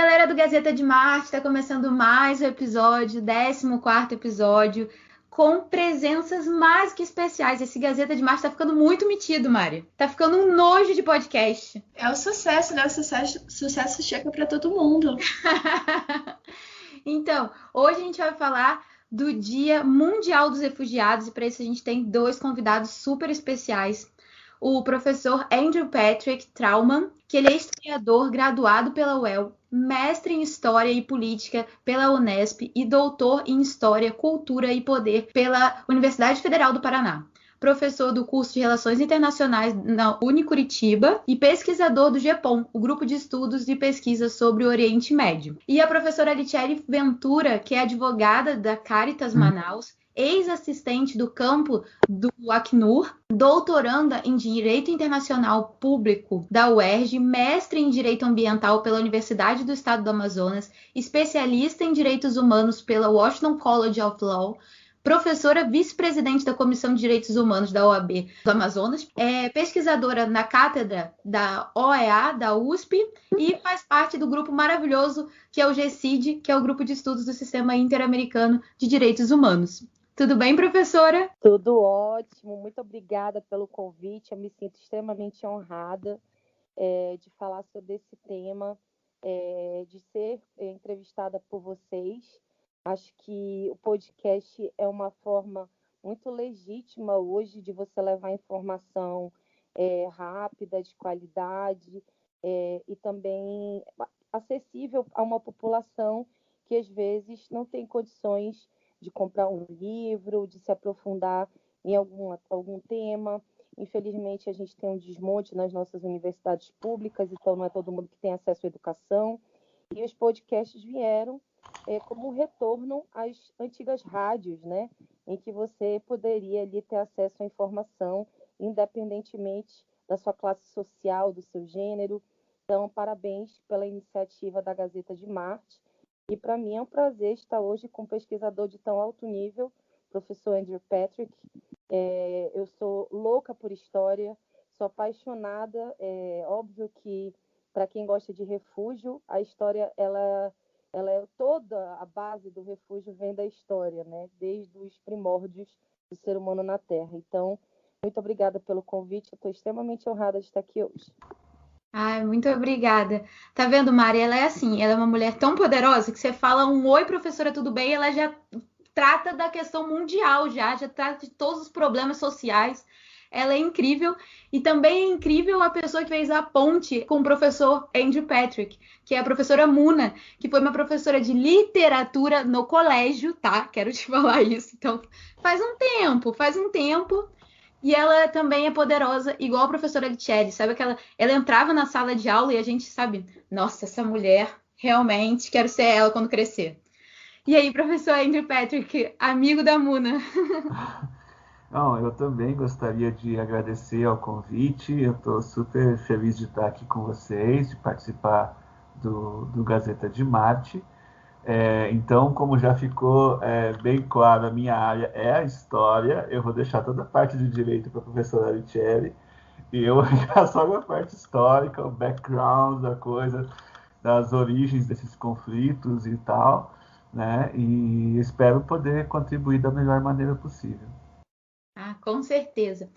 galera do Gazeta de Marte, está começando mais um episódio, 14º episódio, com presenças mais que especiais. Esse Gazeta de Marte tá ficando muito metido, Mari. Tá ficando um nojo de podcast. É o sucesso, né? O sucesso chega para todo mundo. Então, hoje a gente vai falar do Dia Mundial dos Refugiados e para isso a gente tem dois convidados super especiais. O professor Andrew Patrick Trauman, que ele é historiador graduado pela UEL, mestre em História e Política pela Unesp e doutor em História, Cultura e Poder pela Universidade Federal do Paraná. Professor do curso de Relações Internacionais na Unicuritiba e pesquisador do GEPOM, o grupo de estudos e pesquisa sobre o Oriente Médio. E a professora Aliciele Ventura, que é advogada da Caritas Manaus, ex-assistente do campo do Acnur, doutoranda em Direito Internacional Público da UERJ, mestre em Direito Ambiental pela Universidade do Estado do Amazonas, especialista em Direitos Humanos pela Washington College of Law, professora vice-presidente da Comissão de Direitos Humanos da OAB do Amazonas, é pesquisadora na cátedra da OEA, da USP, e faz parte do grupo maravilhoso que é o GCID, que é o Grupo de Estudos do Sistema Interamericano de Direitos Humanos. Tudo bem, professora? Tudo ótimo, muito obrigada pelo convite. Eu me sinto extremamente honrada de falar sobre esse tema, de ser entrevistada por vocês. Acho que o podcast é uma forma muito legítima hoje de você levar informação rápida, de qualidade e também acessível a uma população que às vezes não tem condições de comprar um livro, de se aprofundar em algum tema. Infelizmente, a gente tem um desmonte nas nossas universidades públicas, então não é todo mundo que tem acesso à educação. E os podcasts vieram como um retorno às antigas rádios, né? Em que você poderia ali ter acesso à informação, independentemente da sua classe social, do seu gênero. Então, parabéns pela iniciativa da Gazeta de Marte. E para mim é um prazer estar hoje com um pesquisador de tão alto nível, professor Andrew Patrick. Eu sou louca por história, sou apaixonada. Óbvio que, para quem gosta de refúgio, a história ela é toda a base do refúgio vem da história, né? Desde os primórdios do ser humano na Terra. Então, muito obrigada pelo convite. Eu estou extremamente honrada de estar aqui hoje. Ai, muito obrigada. Tá vendo, Mari? Ela é assim, ela é uma mulher tão poderosa que você fala um oi, professora, tudo bem? Ela já trata da questão mundial, já trata de todos os problemas sociais. Ela é incrível. E também é incrível a pessoa que fez a ponte com o professor Andrew Patrick, que é a professora Muna, que foi uma professora de literatura no colégio, tá? Quero te falar isso. Então, faz um tempo. E ela também é poderosa, igual a professora Aliciele, sabe? Ela entrava na sala de aula e a gente sabe, nossa, essa mulher, realmente, quero ser ela quando crescer. E aí, professor Andrew Patrick, amigo da Muna. Não, eu também gostaria de agradecer ao convite. Eu estou super feliz de estar aqui com vocês, de participar do Gazeta de Marte. Então, como já ficou bem claro, a minha área é a história. Eu vou deixar toda a parte de direito para a professora Aliciele e eu vou ficar só na parte histórica, o background da coisa, das origens desses conflitos e tal, né? E espero poder contribuir da melhor maneira possível. Ah, com certeza.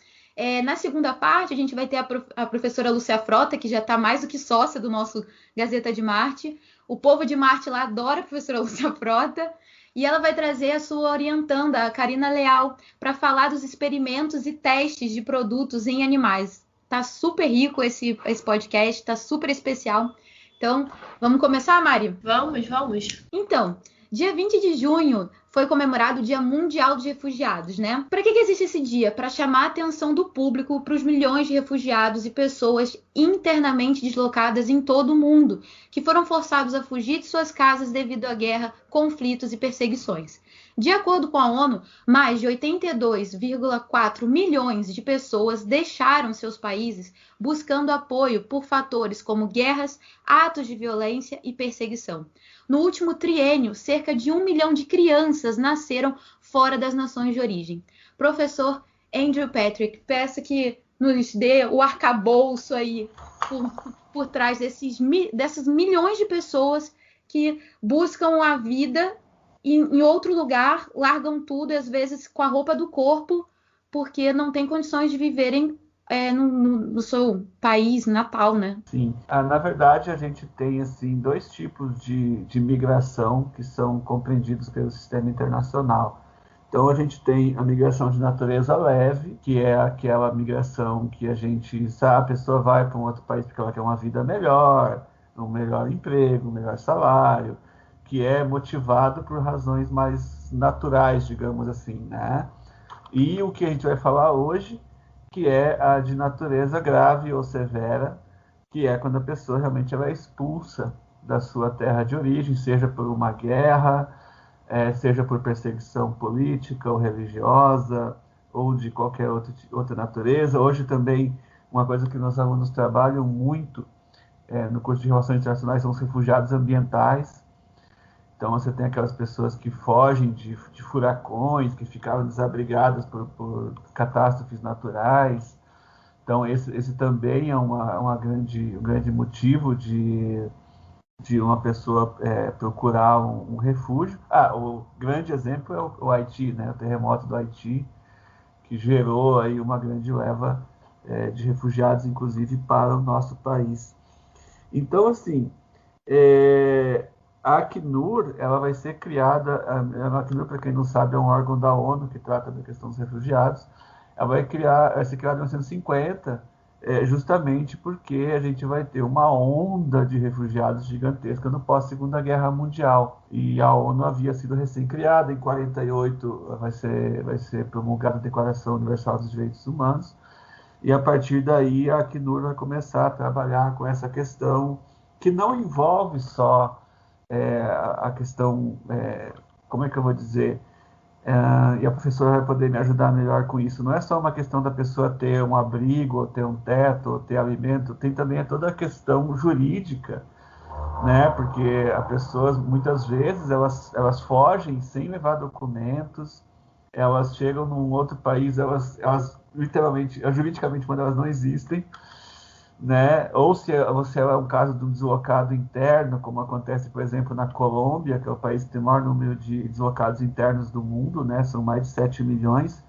Na segunda parte, a gente vai ter a professora Lúcia Frota, que já está mais do que sócia do nosso Gazeta de Marte. O povo de Marte lá adora a professora Lúcia Frota. E ela vai trazer a sua orientanda, a Karina Leal, para falar dos experimentos e testes de produtos em animais. Tá super rico esse podcast, tá super especial. Então, vamos começar, Mari? Vamos. Então, dia 20 de junho foi comemorado o Dia Mundial dos Refugiados, né? Para que existe esse dia? Para chamar a atenção do público para os milhões de refugiados e pessoas internamente deslocadas em todo o mundo, que foram forçados a fugir de suas casas devido à guerra, conflitos e perseguições. De acordo com a ONU, mais de 82,4 milhões de pessoas deixaram seus países buscando apoio por fatores como guerras, atos de violência e perseguição. No último triênio, cerca de 1 milhão de crianças nasceram fora das nações de origem. Professor Andrew Patrick, peço que nos dê o arcabouço aí por trás dessas milhões de pessoas que buscam a vida em outro lugar, largam tudo, às vezes com a roupa do corpo, porque não tem condições de viverem no seu país natal, né? Sim. Na verdade, a gente tem assim, dois tipos de migração que são compreendidos pelo sistema internacional. Então, a gente tem a migração de natureza leve, que é aquela migração que a pessoa vai para um outro país porque ela quer uma vida melhor, um melhor emprego, um melhor salário, que é motivado por razões mais naturais, digamos assim, né? E o que a gente vai falar hoje, que é a de natureza grave ou severa, que é quando a pessoa realmente ela é expulsa da sua terra de origem, seja por uma guerra, seja por perseguição política ou religiosa, ou de qualquer outra natureza. Hoje também, uma coisa que meus alunos trabalham muito no curso de Relações Internacionais são os refugiados ambientais. Então, você tem aquelas pessoas que fogem de furacões, que ficaram desabrigadas por catástrofes naturais. Então, esse também é um grande motivo de uma pessoa procurar um refúgio. O grande exemplo é o Haiti, né? O terremoto do Haiti, que gerou aí uma grande leva de refugiados, inclusive para o nosso país. Então, assim, é, a Acnur, ela vai ser criada, a Acnur, para quem não sabe, é um órgão da ONU que trata da questão dos refugiados. Ela vai ser criada em 1950, justamente porque a gente vai ter uma onda de refugiados gigantesca no pós-Segunda Guerra Mundial. E a ONU havia sido recém-criada, em 48 vai ser promulgada a Declaração Universal dos Direitos Humanos, e a partir daí a Acnur vai começar a trabalhar com essa questão que não envolve só a questão, como é que eu vou dizer, e a professora vai poder me ajudar melhor com isso. Não é só uma questão da pessoa ter um abrigo, ou ter um teto, ou ter alimento, tem também toda a questão jurídica, né? Porque as pessoas, muitas vezes, elas fogem sem levar documentos, elas chegam num outro país, elas literalmente, juridicamente, quando elas não existem, né? Ou se é um caso de um deslocado interno, como acontece, por exemplo, na Colômbia, que é o país que tem o maior número de deslocados internos do mundo, né? São mais de 7 milhões.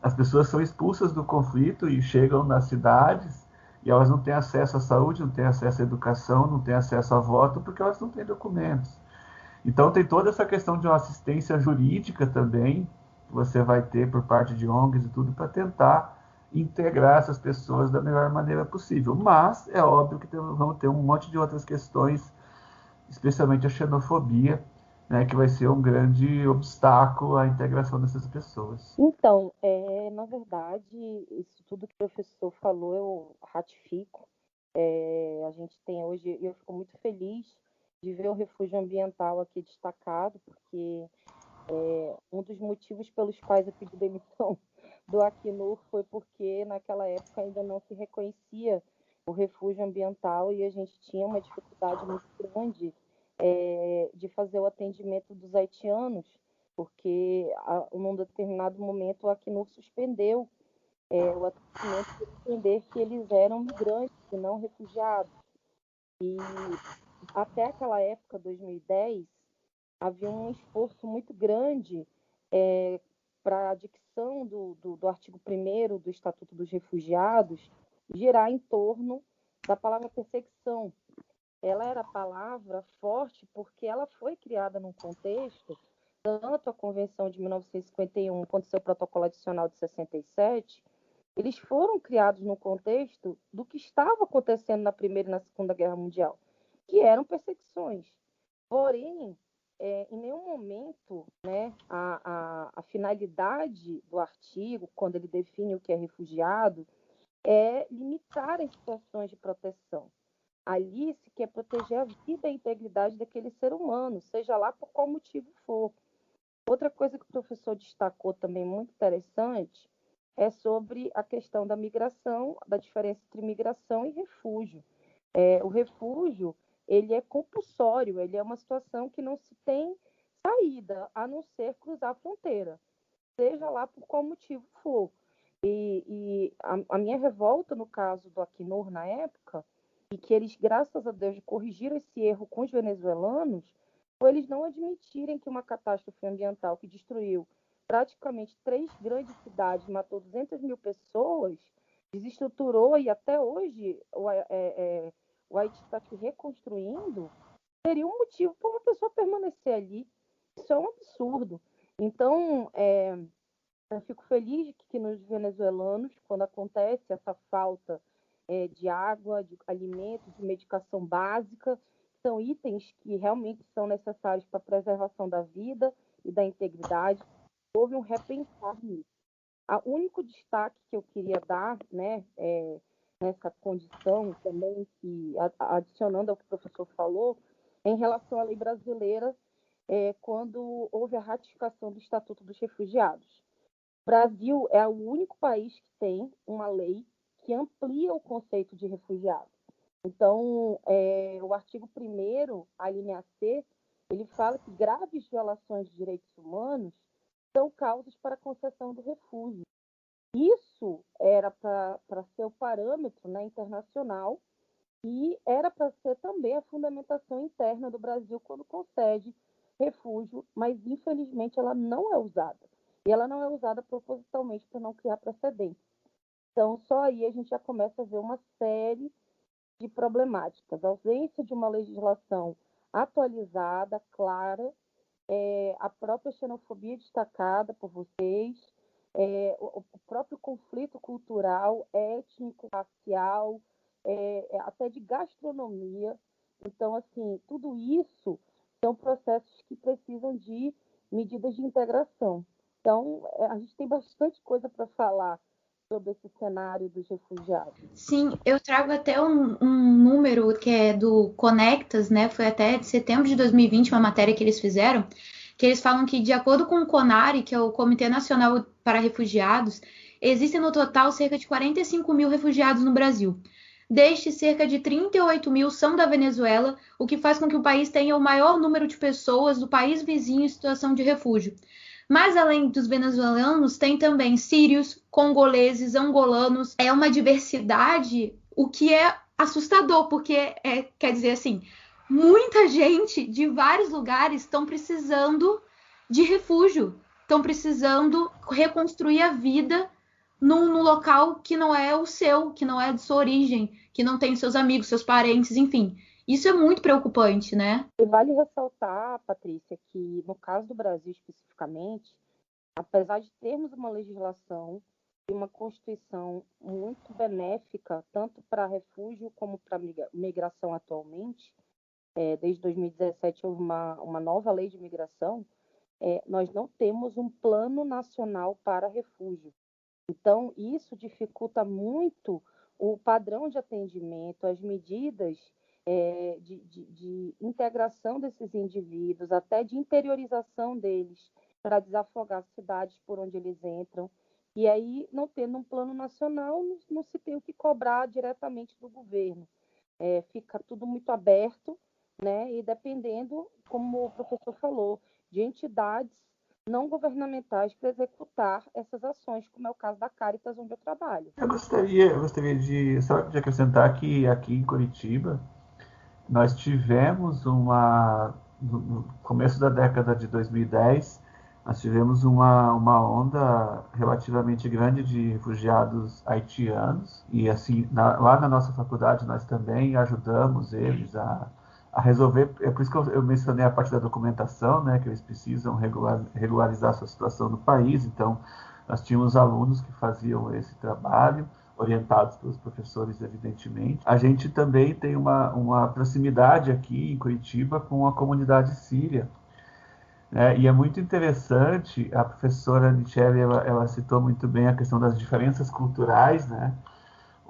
As pessoas são expulsas do conflito e chegam nas cidades e elas não têm acesso à saúde, não têm acesso à educação, não têm acesso a voto, porque elas não têm documentos. Então tem toda essa questão de uma assistência jurídica também, que você vai ter por parte de ONGs e tudo, para tentar integrar essas pessoas da melhor maneira possível. Mas é óbvio que vamos ter um monte de outras questões, especialmente a xenofobia, né, que vai ser um grande obstáculo à integração dessas pessoas. Então, na verdade, isso tudo que o professor falou, eu ratifico. A gente tem hoje, e eu fico muito feliz de ver o refúgio ambiental aqui destacado, porque um dos motivos pelos quais eu pedi demissão do Acnur foi porque naquela época ainda não se reconhecia o refúgio ambiental e a gente tinha uma dificuldade muito grande de fazer o atendimento dos haitianos, porque num determinado momento o Acnur suspendeu o atendimento por entender que eles eram migrantes e não refugiados. E até aquela época, 2010, havia um esforço muito grande para a dicção do artigo 1º do Estatuto dos Refugiados girar em torno da palavra perseguição. Ela era palavra forte porque ela foi criada num contexto, tanto a Convenção de 1951 quanto o seu protocolo adicional de 67, eles foram criados no contexto do que estava acontecendo na Primeira e na Segunda Guerra Mundial, que eram perseguições. Porém, em nenhum momento, né, a finalidade do artigo, quando ele define o que é refugiado, é limitar as situações de proteção. Ali se quer proteger a vida e a integridade daquele ser humano, seja lá por qual motivo for. Outra coisa que o professor destacou também muito interessante é sobre a questão da migração, da diferença entre migração e refúgio. O refúgio, ele é compulsório, ele é uma situação que não se tem saída, a não ser cruzar a fronteira, seja lá por qual motivo for. E a minha revolta, no caso do Acnur, na época, e que eles, graças a Deus, corrigiram esse erro com os venezuelanos, foi eles não admitirem que uma catástrofe ambiental que destruiu praticamente 3 grandes cidades, matou 200 mil pessoas, desestruturou e até hoje o Haiti está se reconstruindo, seria um motivo para uma pessoa permanecer ali. Isso é um absurdo. Então, eu fico feliz que nos venezuelanos, quando acontece essa falta de água, de alimentos, de medicação básica, são itens que realmente são necessários para a preservação da vida e da integridade, houve um repensar nisso. O único destaque que eu queria dar, né, nessa condição também, que, adicionando ao que o professor falou, em relação à lei brasileira, quando houve a ratificação do Estatuto dos Refugiados. O Brasil é o único país que tem uma lei que amplia o conceito de refugiado. Então, o artigo 1º, a linha C, ele fala que graves violações de direitos humanos são causas para a concessão do refúgio. Isso era para ser o parâmetro, né, internacional, e era para ser também a fundamentação interna do Brasil quando concede refúgio, mas infelizmente ela não é usada. E ela não é usada propositalmente para não criar precedentes. Então, só aí a gente já começa a ver uma série de problemáticas. A ausência de uma legislação atualizada, clara, a própria xenofobia destacada por vocês, o próprio conflito cultural, étnico, racial, até de gastronomia. Então, assim, tudo isso são processos que precisam de medidas de integração. Então, a gente tem bastante coisa para falar sobre esse cenário dos refugiados. Sim, eu trago até um número que é do Conectas, né? Foi até de setembro de 2020, uma matéria que eles fizeram, que eles falam que, de acordo com o CONARE, que é o Comitê Nacional para Refugiados, existem no total cerca de 45 mil refugiados no Brasil. Destes, cerca de 38 mil são da Venezuela, o que faz com que o país tenha o maior número de pessoas do país vizinho em situação de refúgio. Mas, além dos venezuelanos, tem também sírios, congoleses, angolanos. É uma diversidade, o que é assustador, porque quer dizer assim, muita gente de vários lugares estão precisando de refúgio, estão precisando reconstruir a vida num local que não é o seu, que não é de sua origem, que não tem seus amigos, seus parentes, enfim. Isso é muito preocupante, né? E vale ressaltar, Patrícia, que no caso do Brasil especificamente, apesar de termos uma legislação e uma Constituição muito benéfica, tanto para refúgio como para migração atualmente, desde 2017 houve uma nova lei de migração, nós não temos um plano nacional para refúgio. Então, isso dificulta muito o padrão de atendimento, as medidas de integração desses indivíduos, até de interiorização deles, para desafogar as cidades por onde eles entram. E aí, não tendo um plano nacional, não se tem o que cobrar diretamente do governo. Fica tudo muito aberto, né? E dependendo, como o professor falou, de entidades não governamentais para executar essas ações, como é o caso da Caritas, onde eu trabalho. Eu gostaria só de acrescentar que aqui em Curitiba, nós tivemos no começo da década de 2010, nós tivemos uma onda relativamente grande de refugiados haitianos, e assim, lá na nossa faculdade nós também ajudamos eles a resolver, é por isso que eu mencionei a parte da documentação, né, que eles precisam regularizar a sua situação no país. Então, nós tínhamos alunos que faziam esse trabalho, orientados pelos professores, evidentemente. A gente também tem uma proximidade aqui em Curitiba com a comunidade síria, né? E é muito interessante, a professora Nichelle, ela citou muito bem a questão das diferenças culturais, né?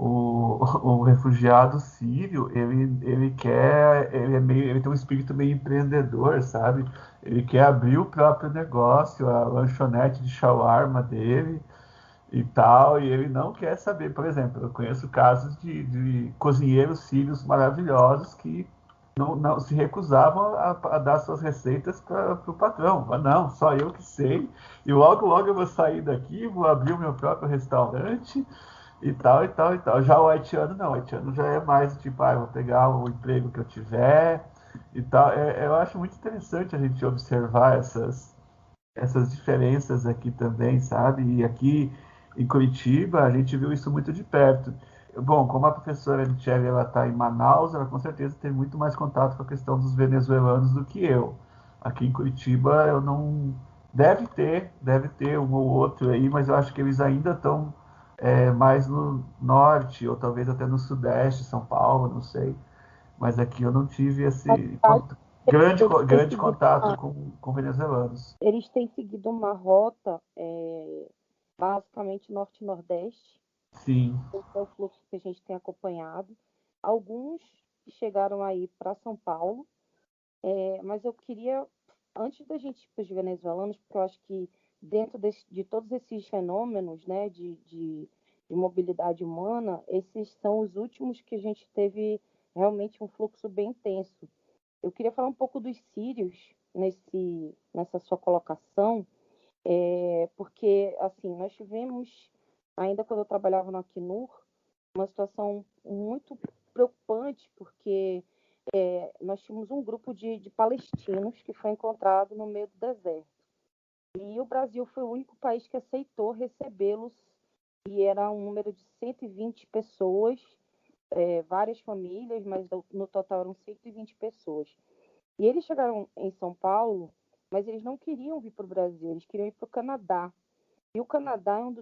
O refugiado sírio, ele tem um espírito meio empreendedor, sabe? Ele quer abrir o próprio negócio, a lanchonete de shawarma dele e tal, e ele não quer saber. Por exemplo, eu conheço casos de cozinheiros sírios maravilhosos que não se recusavam a dar suas receitas para o patrão. Mas não, só eu que sei, e logo eu vou sair daqui, vou abrir o meu próprio restaurante, e tal, e tal, e tal. Já o haitiano não, o haitiano já é mais tipo, eu vou pegar o emprego que eu tiver e tal. Eu acho muito interessante a gente observar essas diferenças aqui também, sabe? E aqui em Curitiba a gente viu isso muito de perto. Bom, como a professora Michele ela está em Manaus, ela com certeza tem muito mais contato com a questão dos venezuelanos do que eu. Aqui em Curitiba eu não deve ter um ou outro aí, mas eu acho que eles ainda estão mais no norte ou talvez até no sudeste, São Paulo, não sei. Mas aqui eu não tive esse Eles têm grande seguido contato uma, com venezuelanos. eles têm seguido uma rota basicamente norte e nordeste. Sim. Esse é o fluxo que a gente tem acompanhado. Alguns chegaram aí para São Paulo, mas eu queria, antes da gente ir para os venezuelanos, porque eu acho que dentro de todos esses fenômenos, né, de mobilidade humana, esses são os últimos que a gente teve realmente um fluxo bem intenso. Eu queria falar um pouco dos sírios nessa sua colocação, porque assim nós tivemos, ainda quando eu trabalhava no Acnur, uma situação muito preocupante, porque nós tínhamos um grupo de palestinos que foi encontrado no meio do deserto. E o Brasil foi o único país que aceitou recebê-los, e era um número de 120 pessoas, várias famílias, mas no total eram 120 pessoas. E eles chegaram em São Paulo, mas eles não queriam vir para o Brasil, eles queriam ir para o Canadá. E o Canadá é um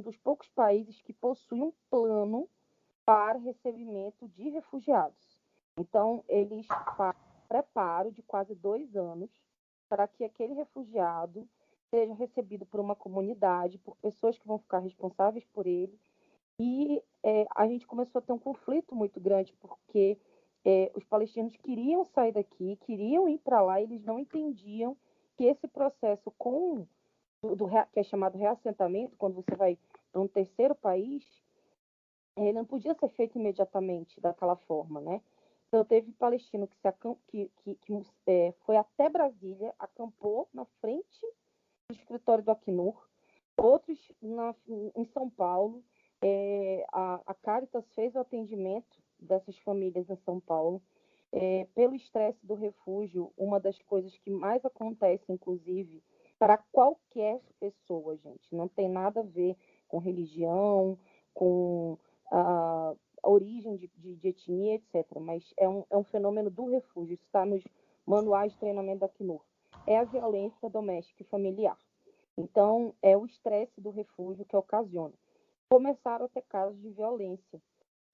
dos poucos países que possui um plano para recebimento de refugiados. Então, eles fazem um preparo de quase 2 anos para que aquele refugiado seja recebido por uma comunidade, por pessoas que vão ficar responsáveis por ele. E a gente começou a ter um conflito muito grande, porque os palestinos queriam sair daqui, queriam ir para lá, e eles não entendiam que esse processo que é chamado reassentamento, quando você vai para um terceiro país, ele não podia ser feito imediatamente daquela forma, né? Então, teve palestino que foi até Brasília, acampou na frente do escritório do Acnur, outros em São Paulo. A Caritas fez o atendimento dessas famílias em São Paulo. Pelo estresse do refúgio, uma das coisas que mais acontece, inclusive, para qualquer pessoa, gente, não tem nada a ver com religião, com a origem de etnia, etc. Mas é um fenômeno do refúgio, isso está nos manuais de treinamento da Acnur. É a violência doméstica e familiar. Então, é o estresse do refúgio que ocasiona. Começaram a ter casos de violência.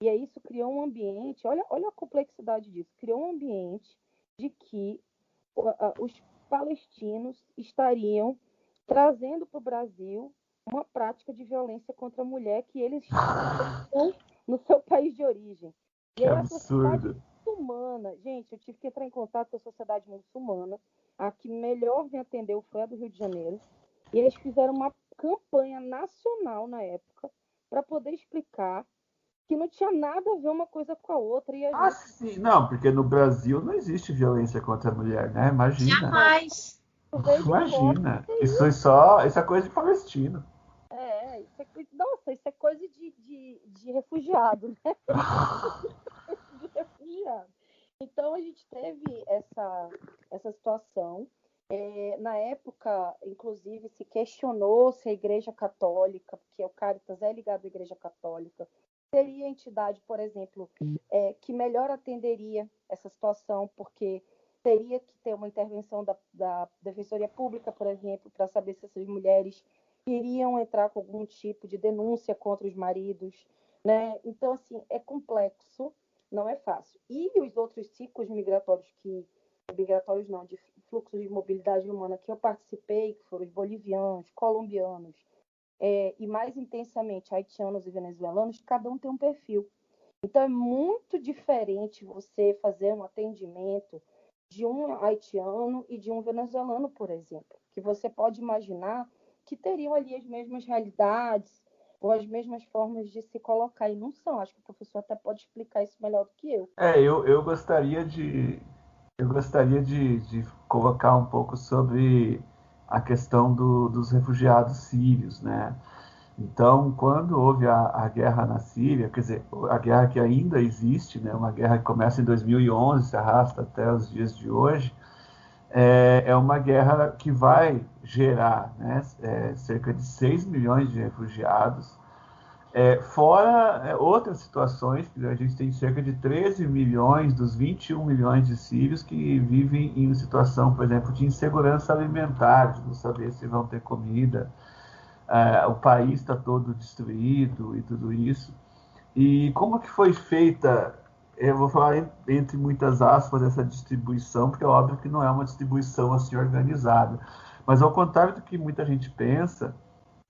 E aí isso criou um ambiente, olha a complexidade disso, criou um ambiente de que os palestinos estariam trazendo para o Brasil uma prática de violência contra a mulher que eles estão no seu país de origem. E Que aí a sociedade absurdo. muçulmana, gente, eu tive que entrar em contato com a sociedade muçulmana, a que melhor me atendeu foi a do Rio de Janeiro, e eles fizeram uma campanha nacional na época para poder explicar que não tinha nada a ver uma coisa com a outra, e a Ah, gente sim. Não, porque no Brasil não existe violência contra a mulher, né? Imagina. Jamais. veio de fora. Imagina. Isso é coisa de palestino. Isso é coisa de refugiado, né? De refugiado. Então a gente teve essa situação. Na época, inclusive, se questionou se a Igreja Católica, porque o Caritas é ligado à Igreja Católica, seria a entidade, por exemplo, que melhor atenderia essa situação, porque teria que ter uma intervenção da Defensoria Pública, por exemplo, para saber se essas mulheres iriam entrar com algum tipo de denúncia contra os maridos, né? Então, assim, é complexo, não é fácil. E os outros ciclos migratórios não, de fluxos de mobilidade humana que eu participei, que foram os bolivianos, colombianos, e mais intensamente haitianos e venezuelanos, cada um tem um perfil. Então, é muito diferente você fazer um atendimento de um haitiano e de um venezuelano, por exemplo, que você pode imaginar que teriam ali as mesmas realidades ou as mesmas formas de se colocar, e não são. Acho que o professor até pode explicar isso melhor do que eu. Eu gostaria de colocar um pouco sobre a questão dos refugiados sírios, né? Então, quando houve a guerra na Síria, quer dizer, a guerra que ainda existe, né, uma guerra que começa em 2011, se arrasta até os dias de hoje, é uma guerra que vai gerar, né, cerca de 6 milhões de refugiados, fora outras situações, que a gente tem cerca de 13 milhões dos 21 milhões de sírios que vivem em situação, por exemplo, de insegurança alimentar, de não saber se vão ter comida, o país está todo destruído e tudo isso. E como que foi feita, eu vou falar entre muitas aspas, essa distribuição, porque é óbvio que não é uma distribuição assim organizada. Mas ao contrário do que muita gente pensa,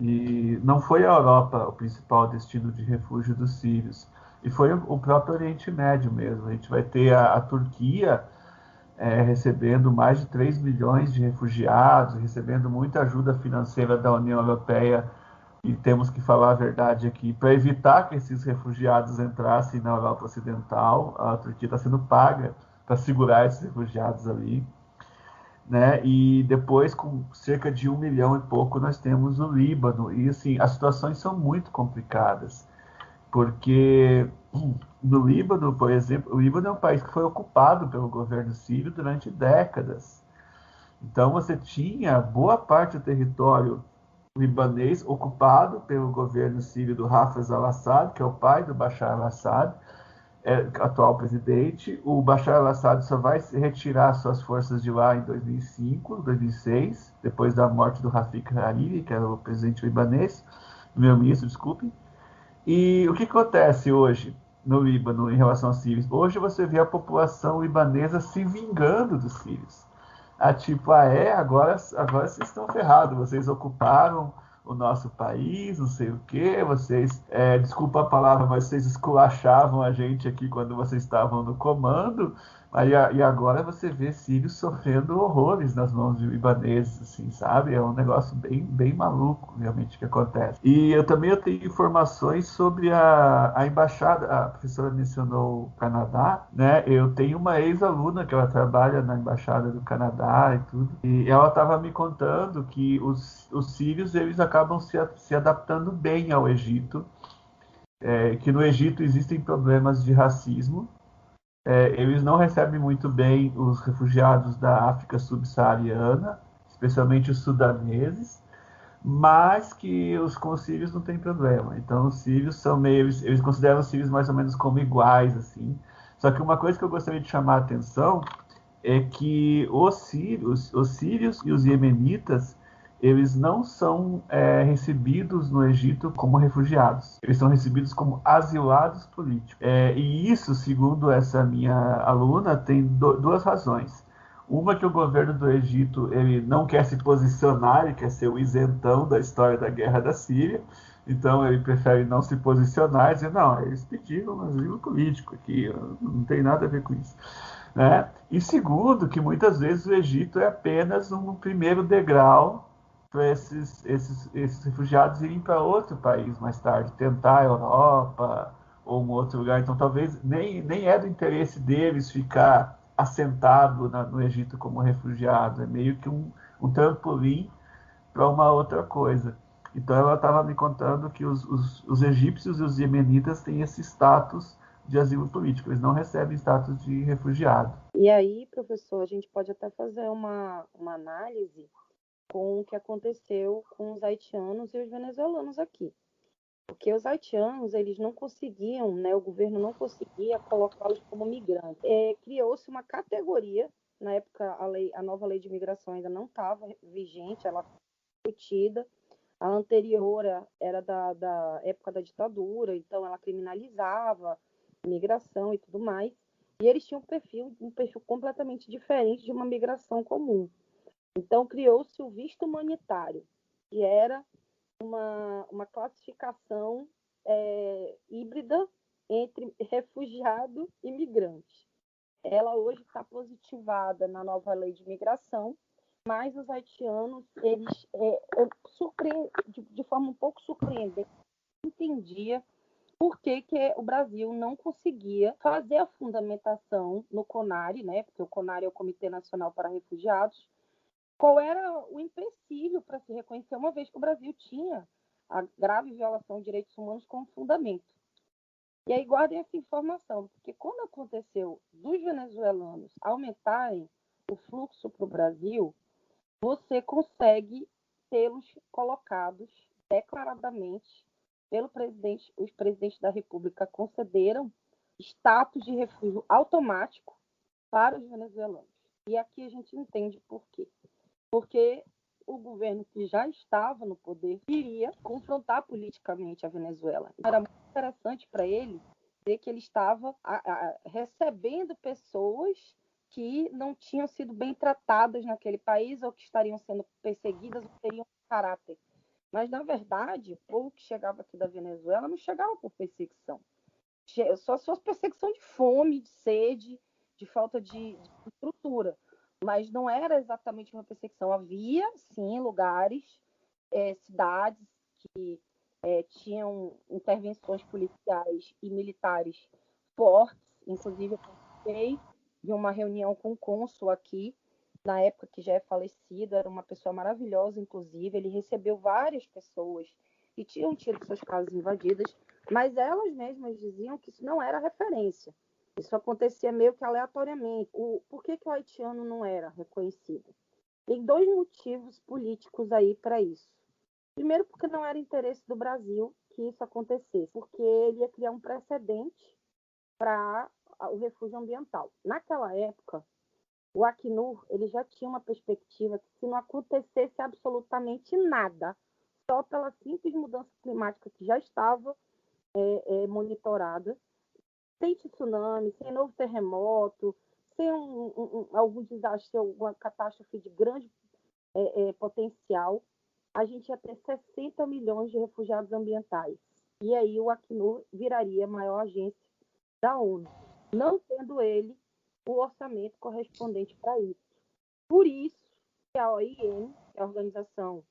e não foi a Europa o principal destino de refúgio dos sírios, e foi o próprio Oriente Médio mesmo. A gente vai ter a Turquia recebendo mais de 3 milhões de refugiados, recebendo muita ajuda financeira da União Europeia, e temos que falar a verdade aqui, para evitar que esses refugiados entrassem na Europa Ocidental, a Turquia está sendo paga para segurar esses refugiados ali, né? E depois, com cerca de 1 milhão e pouco, nós temos o Líbano. E assim, as situações são muito complicadas, porque no Líbano, por exemplo, o Líbano é um país que foi ocupado pelo governo sírio durante décadas. Então você tinha boa parte do território libanês ocupado pelo governo sírio do Hafez al-Assad, que é o pai do Bashar al-Assad, atual presidente. O Bashar al-Assad só vai retirar suas forças de lá em 2005, 2006, depois da morte do Rafik Hariri, que era o presidente libanês, primeiro-ministro, desculpe. E o que acontece hoje no Líbano em relação aos sírios? Hoje você vê a população libanesa se vingando dos sírios. Tipo, agora vocês estão ferrados, vocês ocuparam o nosso país, não sei o quê, vocês, desculpa a palavra, mas vocês esculachavam a gente aqui quando vocês estavam no comando, e agora você vê sírios sofrendo horrores nas mãos de libaneses, assim, sabe? É um negócio bem, bem maluco, realmente, que acontece. E eu tenho informações sobre a embaixada, a professora mencionou o Canadá, né? Eu tenho uma ex-aluna que ela trabalha na embaixada do Canadá e tudo, e ela estava me contando que os sírios, eles acabam se adaptando bem ao Egito, que no Egito existem problemas de racismo, eles não recebem muito bem os refugiados da África subsaariana, especialmente os sudaneses, mas que com os sírios não tem problema. Então, os sírios são meio, eles consideram os sírios mais ou menos como iguais, assim. Só que uma coisa que eu gostaria de chamar a atenção é que os sírios e os iemenitas, eles não são recebidos no Egito como refugiados. Eles são recebidos como asilados políticos. E isso, segundo essa minha aluna, tem duas razões. Uma, que o governo do Egito ele não quer se posicionar, ele quer ser o isentão da história da guerra da Síria. Então ele prefere não se posicionar e dizer, não, eles pediram um asilo político aqui, não tem nada a ver com isso. Né? E segundo, que muitas vezes o Egito é apenas um primeiro degrau para esses refugiados irem para outro país mais tarde, tentar a Europa ou um outro lugar. Então talvez nem é do interesse deles ficar assentado no Egito como refugiado, é meio que um trampolim para uma outra coisa. Então ela estava me contando que os egípcios e os iemenitas têm esse status de asilo político, eles não recebem status de refugiado. E aí, professor, a gente pode até fazer uma análise com o que aconteceu com os haitianos e os venezuelanos aqui. Porque os haitianos, eles não conseguiam, né, o governo não conseguia colocá-los como migrantes. Criou-se uma categoria, na época a nova lei de imigração ainda não estava vigente, ela foi discutida. A anterior era da época da ditadura, então ela criminalizava migração e tudo mais. E eles tinham um perfil completamente diferente de uma migração comum. Então criou-se o visto humanitário, que era uma classificação híbrida entre refugiado e migrante. Ela hoje está positivada na nova lei de imigração, mas os haitianos, eles, de forma um pouco surpreendente, entendia por que o Brasil não conseguia fazer a fundamentação no CONARE, né? Porque o CONARE é o Comitê Nacional para Refugiados. Qual era o empecilho para se reconhecer, uma vez que o Brasil tinha a grave violação de direitos humanos como fundamento. E aí guardem essa informação, porque quando aconteceu dos venezuelanos aumentarem o fluxo para o Brasil, você consegue tê-los colocados declaradamente pelo presidente. Os presidentes da República concederam status de refúgio automático para os venezuelanos. E aqui a gente entende por quê. Porque o governo que já estava no poder queria confrontar politicamente a Venezuela. Era muito interessante para ele ver que ele estava recebendo pessoas que não tinham sido bem tratadas naquele país ou que estariam sendo perseguidas ou teriam caráter. Mas, na verdade, o povo que chegava aqui da Venezuela não chegava por perseguição. Só perseguição de fome, de sede, de falta de estrutura. Mas não era exatamente uma perseguição. Havia, sim, lugares, cidades que tinham intervenções policiais e militares fortes. Inclusive, eu participei de uma reunião com o cônsul aqui, na época que já é falecido, era uma pessoa maravilhosa, inclusive. Ele recebeu várias pessoas que tinham tido suas casas invadidas, mas elas mesmas diziam que isso não era referência. Isso acontecia meio que aleatoriamente. Por que o haitiano não era reconhecido? Tem dois motivos políticos aí para isso. Primeiro, porque não era interesse do Brasil que isso acontecesse, porque ele ia criar um precedente para o refúgio ambiental. Naquela época, o Acnur ele já tinha uma perspectiva que se não acontecesse absolutamente nada, só pela simples mudança climática que já estava monitorada, sem tsunami, sem novo terremoto, sem algum desastre, alguma catástrofe de grande potencial, a gente ia ter 60 milhões de refugiados ambientais. E aí o Acnur viraria a maior agência da ONU, não tendo ele o orçamento correspondente para isso. Por isso que a OIM, que é a Organização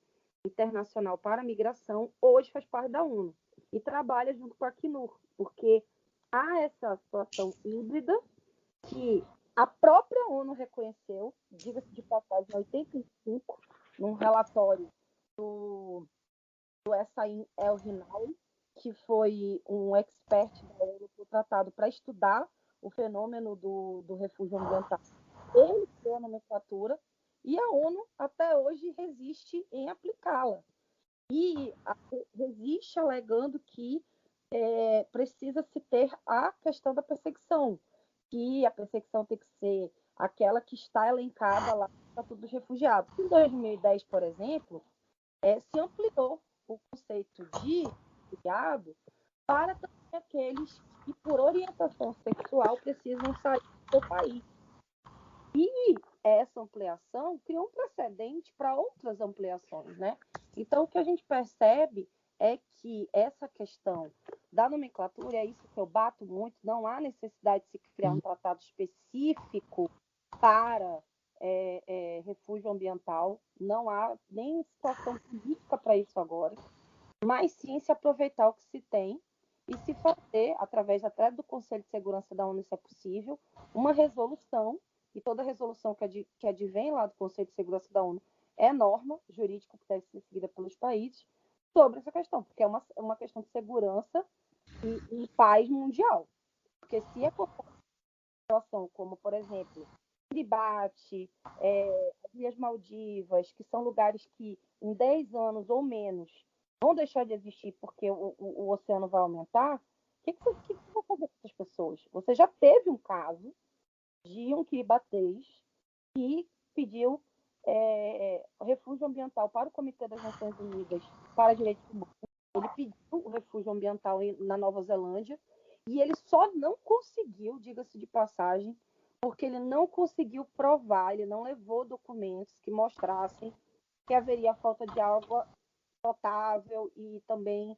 Internacional para a Migração, hoje faz parte da ONU e trabalha junto com a Acnur, porque há essa situação híbrida que a própria ONU reconheceu, diga-se de passagem, em 85, num relatório do Essaim El-Hinawi, que foi um expert da ONU do tratado para estudar o fenômeno do refúgio ambiental. Ele criou a nomenclatura e a ONU até hoje resiste em aplicá-la. E resiste alegando que precisa se ter a questão da perseguição, que a perseguição tem que ser aquela que está elencada lá no Estatuto dos Refugiados. Em 2010, por exemplo, se ampliou o conceito de refugiado para também aqueles que, por orientação sexual, precisam sair do seu país. E essa ampliação criou um precedente para outras ampliações, né? Então, o que a gente percebe é que essa questão da nomenclatura, é isso que eu bato muito, não há necessidade de se criar um tratado específico para refúgio ambiental, não há nem situação política para isso agora, mas sim se aproveitar o que se tem e se fazer, através até do Conselho de Segurança da ONU, se é possível, uma resolução, e toda resolução que advém lá do Conselho de Segurança da ONU é norma jurídica que deve ser seguida pelos países sobre essa questão, porque é uma questão de segurança e paz mundial. Porque se acontecer uma situação como, por exemplo, Kiribati, as Ilhas Maldivas, que são lugares que em 10 anos ou menos vão deixar de existir porque o oceano vai aumentar, o que você vai fazer com essas pessoas? Você já teve um caso de um kiribatês que pediu refúgio ambiental para o Comitê das Nações Unidas para Direitos Humanos. Ele pediu o refúgio ambiental na Nova Zelândia e ele só não conseguiu, diga-se de passagem, porque ele não conseguiu provar, ele não levou documentos que mostrassem que haveria falta de água potável e também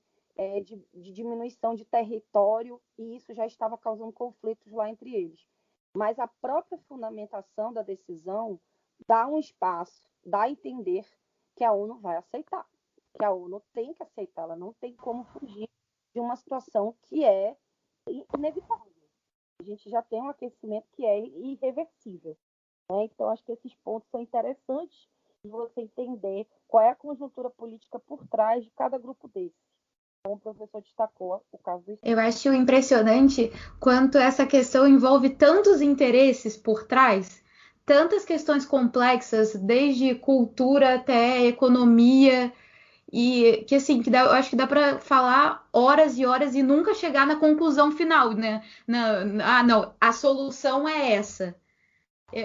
de diminuição de território, e isso já estava causando conflitos lá entre eles. Mas a própria fundamentação da decisão dá um espaço, dá a entender que a ONU vai aceitar, que a ONU tem que aceitar, ela não tem como fugir de uma situação que é inevitável. A gente já tem um aquecimento que é irreversível, né? Então, acho que esses pontos são interessantes você entender qual é a conjuntura política por trás de cada grupo desse. Como o professor destacou, o caso do... Eu acho impressionante quanto essa questão envolve tantos interesses por trás, tantas questões complexas, desde cultura até economia, e que assim, eu acho que dá para falar horas e horas e nunca chegar na conclusão final, né? Não, a solução é essa.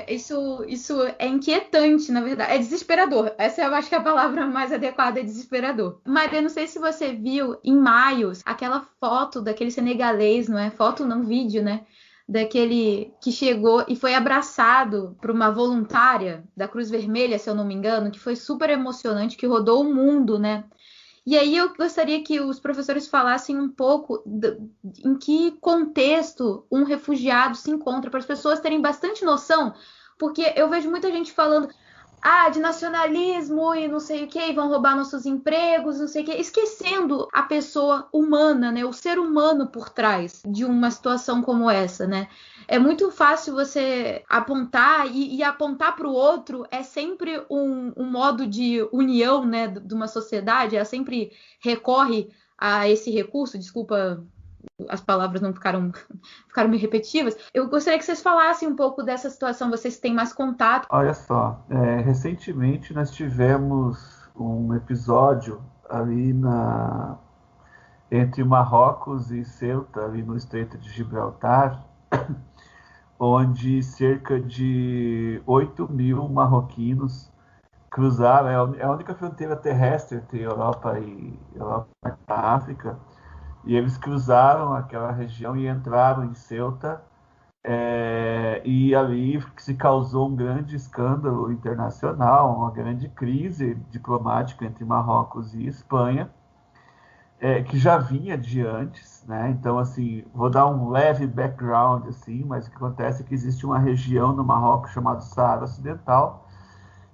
Isso é inquietante, na verdade. É desesperador. Essa eu acho que é a palavra mais adequada, é desesperador. Mas eu não sei se você viu em maio aquela foto daquele senegalês, não é? Foto não, vídeo, né? Daquele que chegou e foi abraçado por uma voluntária da Cruz Vermelha, se eu não me engano, que foi super emocionante, que rodou o mundo, né? E aí eu gostaria que os professores falassem um pouco em que contexto um refugiado se encontra, para as pessoas terem bastante noção, porque eu vejo muita gente falando de nacionalismo e não sei o que, e vão roubar nossos empregos, não sei o que, esquecendo a pessoa humana, né, o ser humano por trás de uma situação como essa, né? É muito fácil você apontar e apontar para o outro é sempre um modo de união, né, de uma sociedade, ela sempre recorre a esse recurso, desculpa, as palavras não ficaram meio repetitivas. Eu gostaria que vocês falassem um pouco dessa situação, vocês têm mais contato. Olha só, recentemente nós tivemos um episódio ali entre Marrocos e Ceuta, ali no Estreito de Gibraltar, onde cerca de 8.000 marroquinos cruzaram, é a única fronteira terrestre entre Europa e a África, e eles cruzaram aquela região e entraram em Ceuta, e ali se causou um grande escândalo internacional, uma grande crise diplomática entre Marrocos e Espanha, que já vinha de antes, né? Então, assim, vou dar um leve background, assim, mas o que acontece é que existe uma região no Marrocos chamada Saara Ocidental.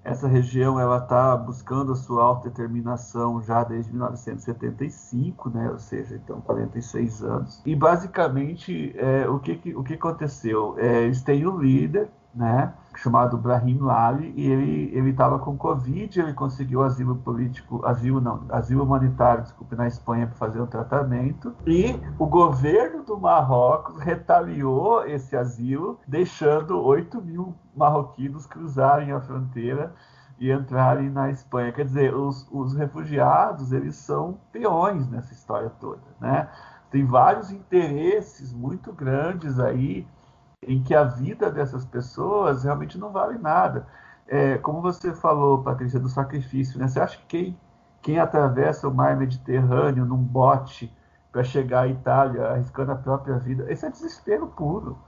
Essa região ela está buscando a sua autodeterminação já desde 1975, né? Ou seja, então 46 anos. E basicamente o que aconteceu? Eles têm um líder, né? Chamado Brahim Lali, e ele estava com Covid, ele conseguiu asilo humanitário, desculpe, na Espanha para fazer um tratamento, e o governo do Marrocos retaliou esse asilo, deixando 8.000 marroquinos cruzarem a fronteira e entrarem na Espanha. Quer dizer, os refugiados, eles são peões nessa história toda, né? Tem vários interesses muito grandes aí em que a vida dessas pessoas realmente não vale nada. Como você falou, Patrícia, do sacrifício, né? Você acha que quem atravessa o mar Mediterrâneo num bote para chegar à Itália arriscando a própria vida, esse é desespero puro.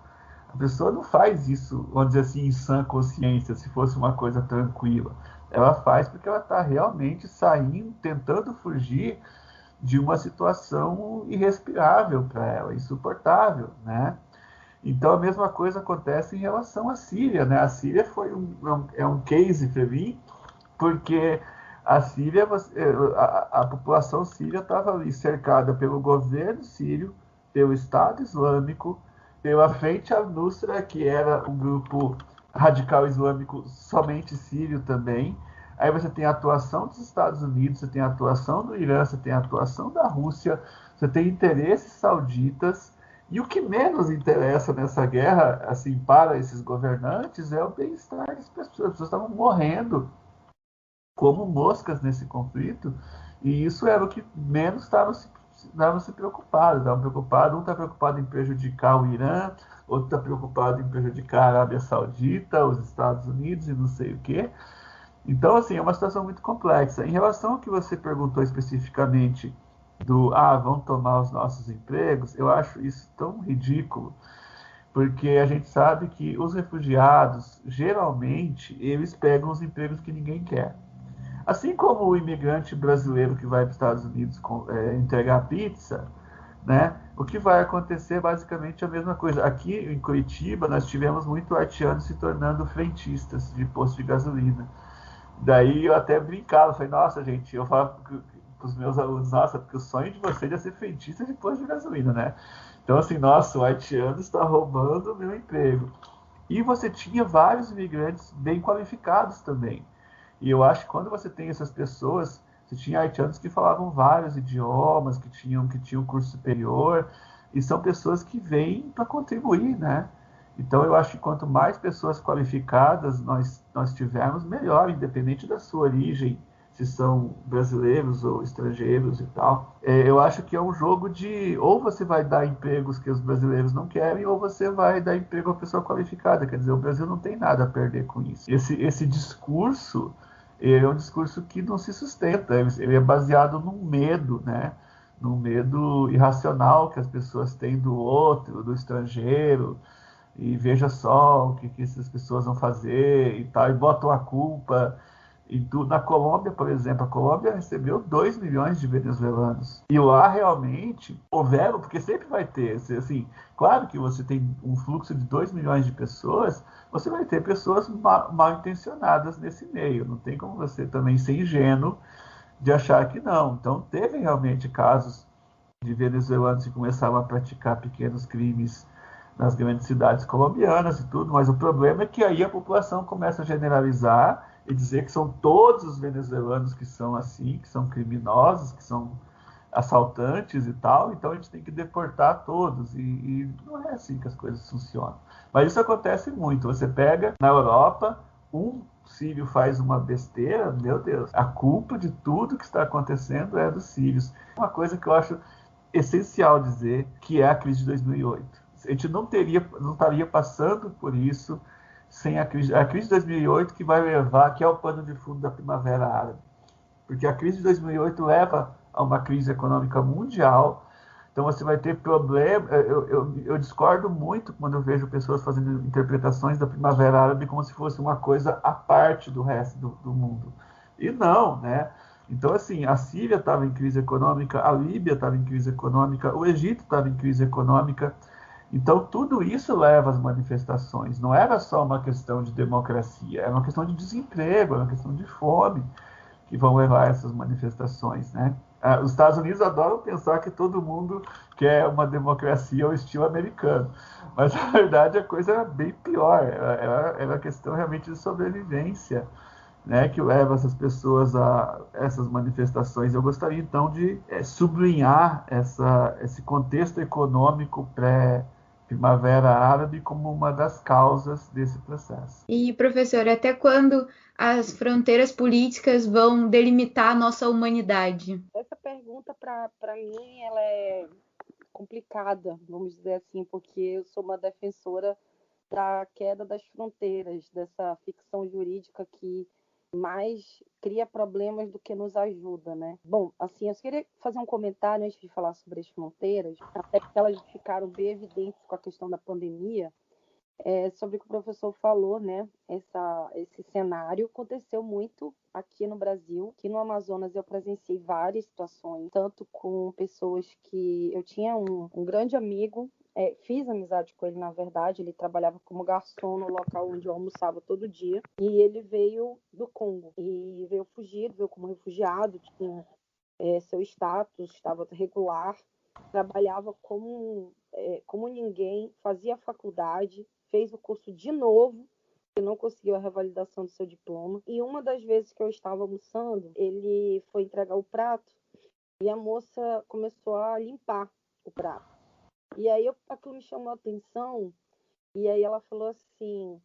A pessoa não faz isso, vamos dizer assim, em sã consciência, se fosse uma coisa tranquila. Ela faz porque ela está realmente saindo, tentando fugir de uma situação irrespirável para ela, insuportável, né? Então, a mesma coisa acontece em relação à Síria, né? A Síria foi um case para mim, porque a Síria, a população síria estava ali cercada pelo governo sírio, pelo Estado Islâmico, pela Frente al-Nusra, que era um grupo radical islâmico somente sírio também. Aí você tem a atuação dos Estados Unidos, você tem a atuação do Irã, você tem a atuação da Rússia, você tem interesses sauditas. E o que menos interessa nessa guerra, assim, para esses governantes, é o bem-estar das pessoas. As pessoas estavam morrendo como moscas nesse conflito, e isso era o que menos estavam se preocupados. Estavam preocupados, um está preocupado em prejudicar o Irã, outro está preocupado em prejudicar a Arábia Saudita, os Estados Unidos e não sei o quê. Então, assim, é uma situação muito complexa. Em relação ao que você perguntou especificamente vão tomar os nossos empregos, eu acho isso tão ridículo, porque a gente sabe que os refugiados, geralmente, eles pegam os empregos que ninguém quer. Assim como o imigrante brasileiro que vai para os Estados Unidos entregar pizza, né? O que vai acontecer basicamente é a mesma coisa. Aqui em Curitiba, nós tivemos muito haitianos se tornando frentistas de posto de gasolina. Daí eu até brincava, falei, nossa, gente, eu falo para os meus alunos, nossa, porque o sonho de vocês é ser frentista de posto de gasolina, né? Então, assim, nossa, o haitiano está roubando o meu emprego. E você tinha vários imigrantes bem qualificados também. E eu acho que quando você tem essas pessoas, você tinha haitianos que falavam vários idiomas, que tinham curso superior, e são pessoas que vêm para contribuir, né? Então eu acho que quanto mais pessoas qualificadas nós tivermos, melhor, independente da sua origem, se são brasileiros ou estrangeiros e tal. Eu acho que é um jogo de ou você vai dar empregos que os brasileiros não querem, ou você vai dar emprego a pessoa qualificada. Quer dizer, o Brasil não tem nada a perder com isso. Esse discurso é um discurso que não se sustenta, ele é baseado num medo, né? Num medo irracional que as pessoas têm do outro, do estrangeiro, e veja só o que essas pessoas vão fazer e tal, e botam a culpa em tudo. Na Colômbia, por exemplo, a Colômbia recebeu 2 milhões de venezuelanos. E lá realmente houveram, porque sempre vai ter, assim, claro que você tem um fluxo de 2 milhões de pessoas, você vai ter pessoas mal intencionadas nesse meio. Não tem como você também ser ingênuo de achar que não. Então, teve realmente casos de venezuelanos que começavam a praticar pequenos crimes nas grandes cidades colombianas e tudo, mas o problema é que aí a população começa a generalizar e dizer que são todos os venezuelanos que são assim, que são criminosos, que são assaltantes e tal, então a gente tem que deportar todos, e não é assim que as coisas funcionam. Mas isso acontece muito, você pega na Europa, um sírio faz uma besteira, meu Deus, a culpa de tudo que está acontecendo é dos sírios. Uma coisa que eu acho essencial dizer que é a crise de 2008. A gente não estaria passando por isso sem a crise de 2008 que vai levar, que é o pano de fundo da Primavera Árabe. Porque a crise de 2008 leva a uma crise econômica mundial. Então você vai ter problema. Eu discordo muito quando eu vejo pessoas fazendo interpretações da Primavera Árabe como se fosse uma coisa à parte do resto do mundo. E não, né? Então, assim, a Síria estava em crise econômica, a Líbia estava em crise econômica, o Egito estava em crise econômica. Então, tudo isso leva às manifestações. Não era só uma questão de democracia, era uma questão de desemprego, era uma questão de fome que vão levar a essas manifestações, né? Os Estados Unidos adoram pensar que todo mundo quer uma democracia ao estilo americano, mas na verdade a coisa era bem pior, era uma questão realmente de sobrevivência, né, que leva essas pessoas a essas manifestações. Eu gostaria então de sublinhar esse contexto econômico pré-Primavera Árabe como uma das causas desse processo. E, professor, até quando as fronteiras políticas vão delimitar a nossa humanidade? Essa pergunta, para mim, ela é complicada, vamos dizer assim, porque eu sou uma defensora da queda das fronteiras, dessa ficção jurídica que mais cria problemas do que nos ajuda, né? Bom, assim, eu queria fazer um comentário antes de falar sobre as fronteiras, até porque elas ficaram bem evidentes com a questão da pandemia, sobre o que o professor falou, né? Esse cenário aconteceu muito aqui no Brasil. Aqui no Amazonas eu presenciei várias situações, tanto com pessoas que eu tinha um grande amigo, fiz amizade com ele, na verdade, ele trabalhava como garçom no local onde eu almoçava todo dia, e ele veio do Congo, e veio fugido, veio como refugiado, tinha seu status, estava regular, trabalhava como ninguém, fazia faculdade, fez o curso de novo, e não conseguiu a revalidação do seu diploma. E uma das vezes que eu estava almoçando, ele foi entregar o prato e a moça começou a limpar o prato. E aí aquilo me chamou a atenção, e aí ela falou assim: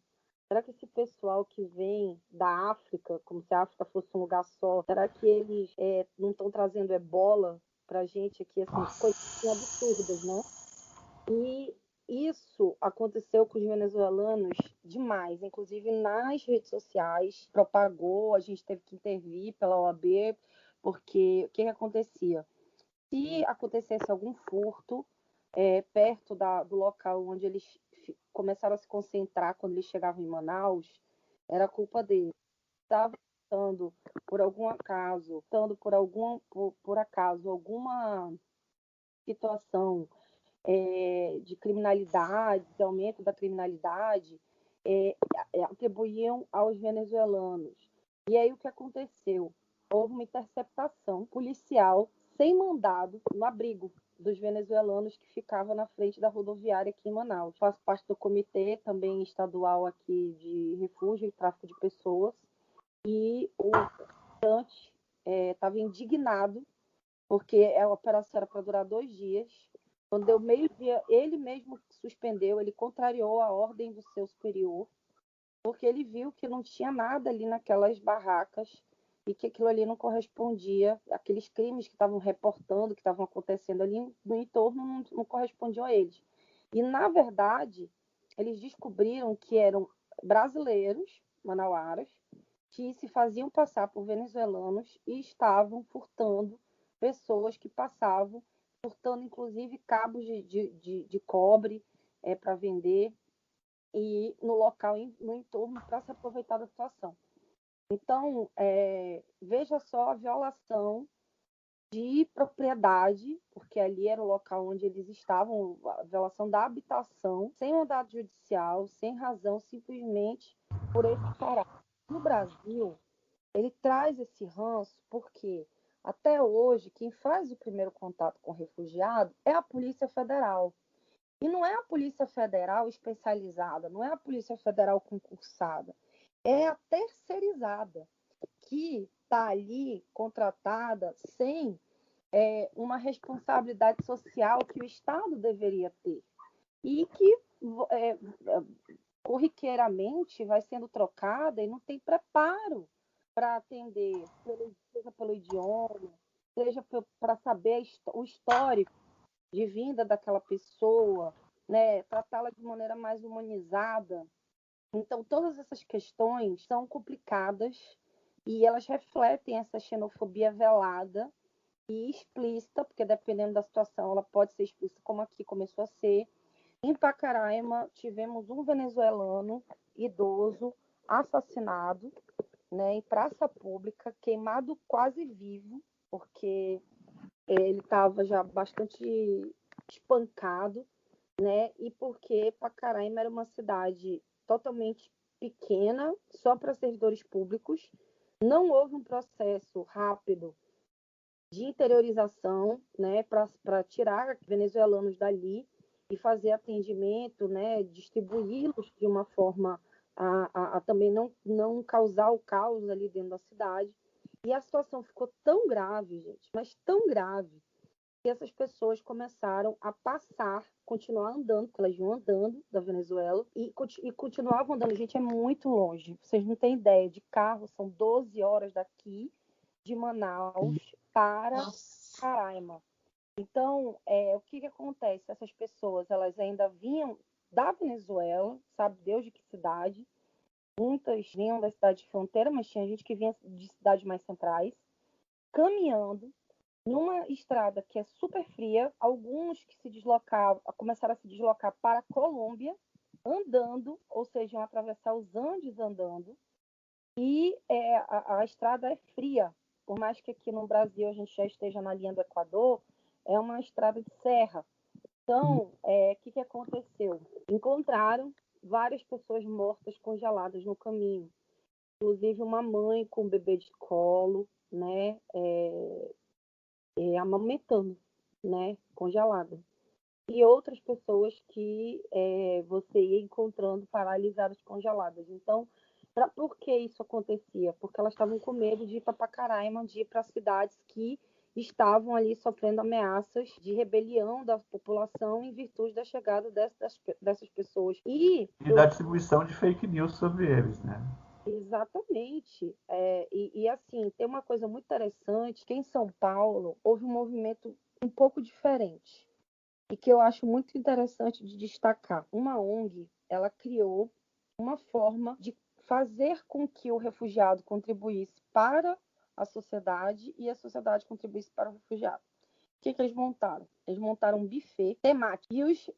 será que esse pessoal que vem da África, como se a África fosse um lugar só, será que eles não estão trazendo ebola pra gente aqui, assim, coisas absurdas, né? E isso aconteceu com os venezuelanos demais, inclusive nas redes sociais, propagou, a gente teve que intervir pela OAB, porque o que acontecia? Se acontecesse algum furto perto do local onde eles começaram a se concentrar quando eles chegavam em Manaus, era culpa deles. Estava passando por algum acaso, por acaso alguma situação de criminalidade, de aumento da criminalidade, atribuíam aos venezuelanos. E aí o que aconteceu? Houve uma interceptação policial sem mandado no abrigo dos venezuelanos que ficava na frente da rodoviária aqui em Manaus. Faço parte do comitê também estadual aqui de refúgio e tráfico de pessoas. e o comandante estava indignado, porque a operação era para durar 2 dias. Quando deu meio-dia, ele mesmo suspendeu, ele contrariou a ordem do seu superior, porque ele viu que não tinha nada ali naquelas barracas e que aquilo ali não correspondia, aqueles crimes que estavam reportando, que estavam acontecendo ali no entorno, não correspondiam a eles. E, na verdade, eles descobriram que eram brasileiros, manauaras, que se faziam passar por venezuelanos e estavam furtando pessoas que passavam, furtando inclusive cabos de cobre para vender e no local, no entorno, para se aproveitar da situação. Então, veja só a violação de propriedade, porque ali era o local onde eles estavam, a violação da habitação, sem mandado judicial, sem razão, simplesmente por esse caráter. No Brasil, ele traz esse ranço porque, até hoje, quem faz o primeiro contato com o refugiado é a Polícia Federal. E não é a Polícia Federal especializada, não é a Polícia Federal concursada, é a terceirizada, que está ali contratada sem uma responsabilidade social que o Estado deveria ter. E que corriqueiramente vai sendo trocada e não tem preparo para atender, seja pelo idioma, seja para saber o histórico de vinda daquela pessoa, né? Tratá-la de maneira mais humanizada. Então, todas essas questões são complicadas e elas refletem essa xenofobia velada e explícita, porque dependendo da situação, ela pode ser explícita, como aqui começou a ser. Em Pacaraima, tivemos um venezuelano idoso assassinado, né, em praça pública, queimado quase vivo, porque ele estava já bastante espancado, né? E porque Pacaraima era uma cidade totalmente pequena, só para servidores públicos. Não houve um processo rápido de interiorização, né, para tirar venezuelanos dali e fazer atendimento, né, distribuí-los de uma forma a também não causar o caos ali dentro da cidade. E a situação ficou tão grave, gente, mas tão grave, que essas pessoas começaram a continuar andando, porque elas iam andando da Venezuela e continuavam andando. Gente, é muito longe. Vocês não têm ideia. De carro, são 12 horas daqui de Manaus para Caraima. Então, o que acontece? Essas pessoas, elas ainda vinham da Venezuela, sabe Deus de que cidade. Muitas vinham da cidade de fronteira, mas tinha gente que vinha de cidades mais centrais, caminhando numa estrada que é super fria. Alguns que começaram a se deslocar para a Colômbia, andando, ou seja, iam atravessar os Andes andando. E a estrada é fria, por mais que aqui no Brasil a gente já esteja na linha do Equador, é uma estrada de serra. Então, o que aconteceu? Encontraram várias pessoas mortas, congeladas no caminho, inclusive uma mãe com um bebê de colo, né, amamentando, né, congelada. E outras pessoas que você ia encontrando paralisadas, congeladas. Então, por que isso acontecia? Porque elas estavam com medo de ir para Pacaraima, de ir para cidades que estavam ali sofrendo ameaças de rebelião da população em virtude da chegada dessas pessoas. E da distribuição de fake news sobre eles, né? Exatamente. E assim, tem uma coisa muito interessante, que em São Paulo houve um movimento um pouco diferente e que eu acho muito interessante de destacar. Uma ONG, ela criou uma forma de fazer com que o refugiado contribuísse para a sociedade e a sociedade contribuísse para o refugiado. O que eles montaram? Eles montaram um buffet temático. E os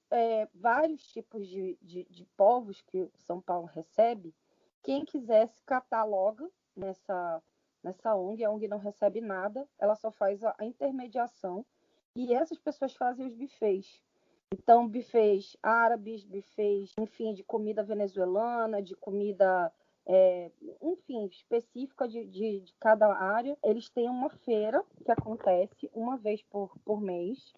vários tipos de povos que São Paulo recebe, quem quisesse cataloga nessa ONG. A ONG não recebe nada, ela só faz a intermediação. E essas pessoas fazem os buffets. Então, buffets árabes, buffets, enfim, de comida venezuelana, de comida, enfim, específica de cada área. Eles têm uma feira que acontece uma vez por mês,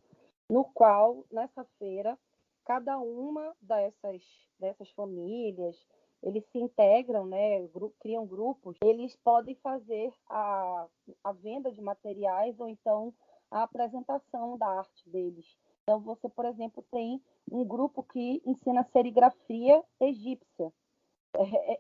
no qual, nessa feira, cada uma dessas famílias eles se integram, né, criam grupos, eles podem fazer a venda de materiais ou então a apresentação da arte deles. Então, você, por exemplo, tem um grupo que ensina serigrafia egípcia.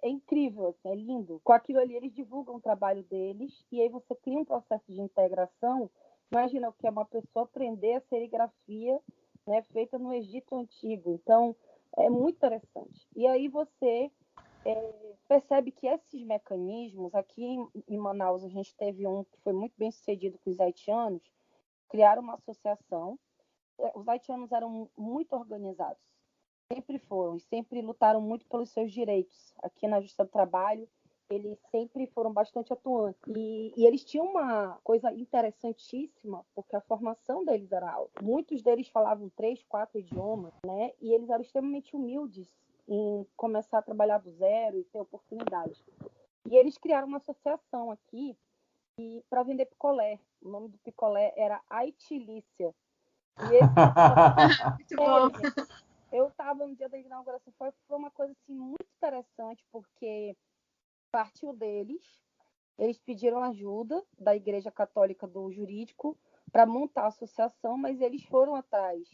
É incrível, assim, é lindo. Com aquilo ali, eles divulgam o trabalho deles e aí você cria um processo de integração. Imagina o que é uma pessoa aprender a serigrafia, né, feita no Egito Antigo. Então, é muito interessante. E aí você percebe que esses mecanismos, aqui em Manaus, a gente teve um que foi muito bem sucedido com os haitianos, criaram uma associação. Os haitianos eram muito organizados, sempre foram, e sempre lutaram muito pelos seus direitos. Aqui na Justiça do Trabalho, eles sempre foram bastante atuantes. E eles tinham uma coisa interessantíssima, porque a formação deles era alta. Muitos deles falavam 3, 4 idiomas, né? E eles eram extremamente humildes em começar a trabalhar do zero e ter oportunidade. E eles criaram uma associação aqui para vender picolé. O nome do picolé era Aitilícia. E Muito bom. eu estava no dia da inauguração, foi uma coisa assim, muito interessante, porque partiu deles, eles pediram ajuda da Igreja Católica do Jurídico para montar a associação, mas eles foram atrás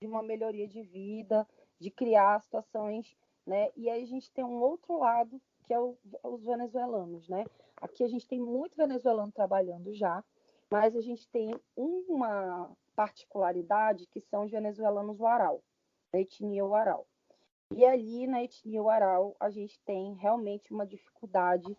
de uma melhoria de vida, de criar situações, né? E aí a gente tem um outro lado, que é os venezuelanos, né? Aqui a gente tem muito venezuelano trabalhando já, mas a gente tem uma particularidade que são os venezuelanos Uaral, da etnia Uaral. E ali na etnia Uaral a gente tem realmente uma dificuldade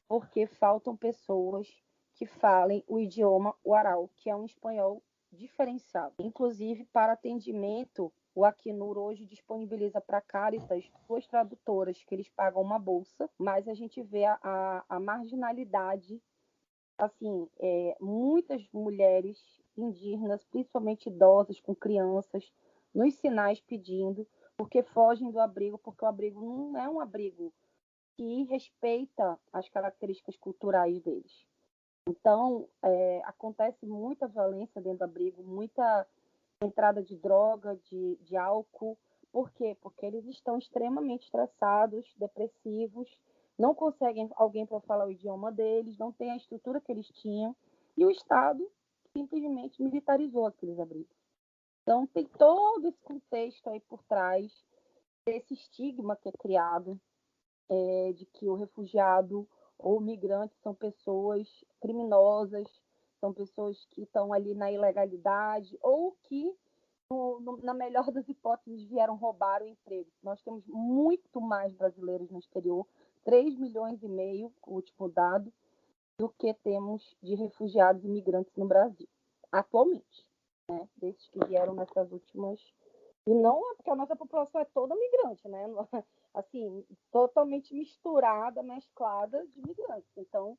porque faltam pessoas que falem o idioma Uaral, que é um espanhol diferenciado. Inclusive, para atendimento, o Acnur hoje disponibiliza para a Caritas 2 tradutoras, que eles pagam uma bolsa, mas a gente vê a marginalidade, assim, muitas mulheres indígenas, principalmente idosas, com crianças, nos sinais pedindo, porque fogem do abrigo, porque o abrigo não é um abrigo que respeita as características culturais deles. Então, acontece muita violência dentro do abrigo, muita entrada de droga, de álcool. Por quê? Porque eles estão extremamente estressados, depressivos, não conseguem alguém para falar o idioma deles, não tem a estrutura que eles tinham, e o Estado simplesmente militarizou aqueles abrigos. Então, tem todo esse contexto aí por trás desse estigma que é criado, de que o refugiado ou o migrante são pessoas criminosas, são pessoas que estão ali na ilegalidade ou que, na melhor das hipóteses, vieram roubar o emprego. Nós temos muito mais brasileiros no exterior, 3,5 milhões, o último dado, do que temos de refugiados e migrantes no Brasil, atualmente, né? Desses que vieram nessas últimas. E não é porque a nossa população é toda migrante, né? Assim, totalmente misturada, mesclada de migrantes. Então,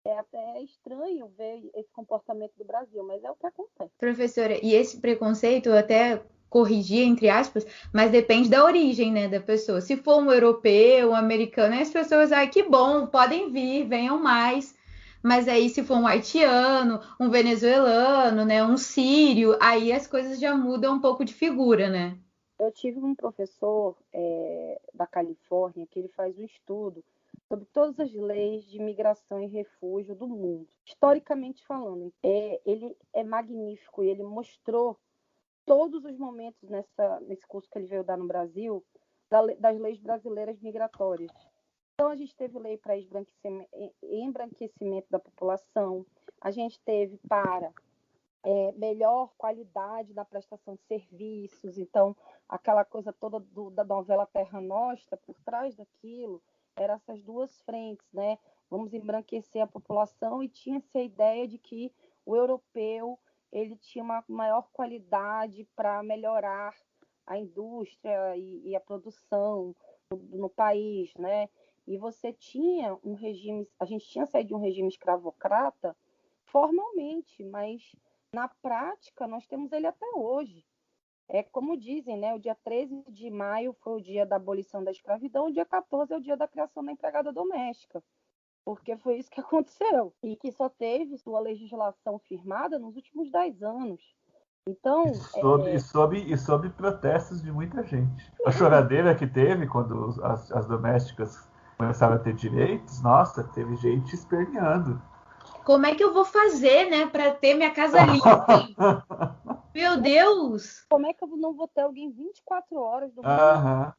é até estranho ver esse comportamento do Brasil, mas é o que acontece. Professora, e esse preconceito, eu até corrigi, entre aspas, mas depende da origem, né, da pessoa. Se for um europeu, um americano, as pessoas, ai, que bom, podem vir, venham mais. Mas aí, se for um haitiano, um venezuelano, né, um sírio, aí as coisas já mudam um pouco de figura, né? Eu tive um professor da Califórnia que ele faz um estudo sobre todas as leis de migração e refúgio do mundo, historicamente falando. Ele é magnífico e ele mostrou todos os momentos nesse curso que ele veio dar no Brasil, das leis brasileiras migratórias. Então, a gente teve lei para embranquecimento da população, a gente teve para melhor qualidade na prestação de serviços. Então, aquela coisa toda da novela Terra Nostra, por trás daquilo, eram essas duas frentes, né? Vamos embranquecer a população e tinha-se a ideia de que o europeu ele tinha uma maior qualidade para melhorar a indústria e a produção no país, né? E você tinha um regime, a gente tinha saído de um regime escravocrata formalmente, mas na prática nós temos ele até hoje. É como dizem, né? O dia 13 de maio foi o dia da abolição da escravidão, o dia 14 é o dia da criação da empregada doméstica, porque foi isso que aconteceu e que só teve sua legislação firmada nos últimos 10 anos. Então, E sob protestos de muita gente. A choradeira que teve quando as domésticas começaram a ter direitos, nossa, teve gente esperneando. Como é que eu vou fazer, né, para ter minha casa limpa? Meu Deus! como é que eu não vou ter alguém 24 horas do mundo? Aham.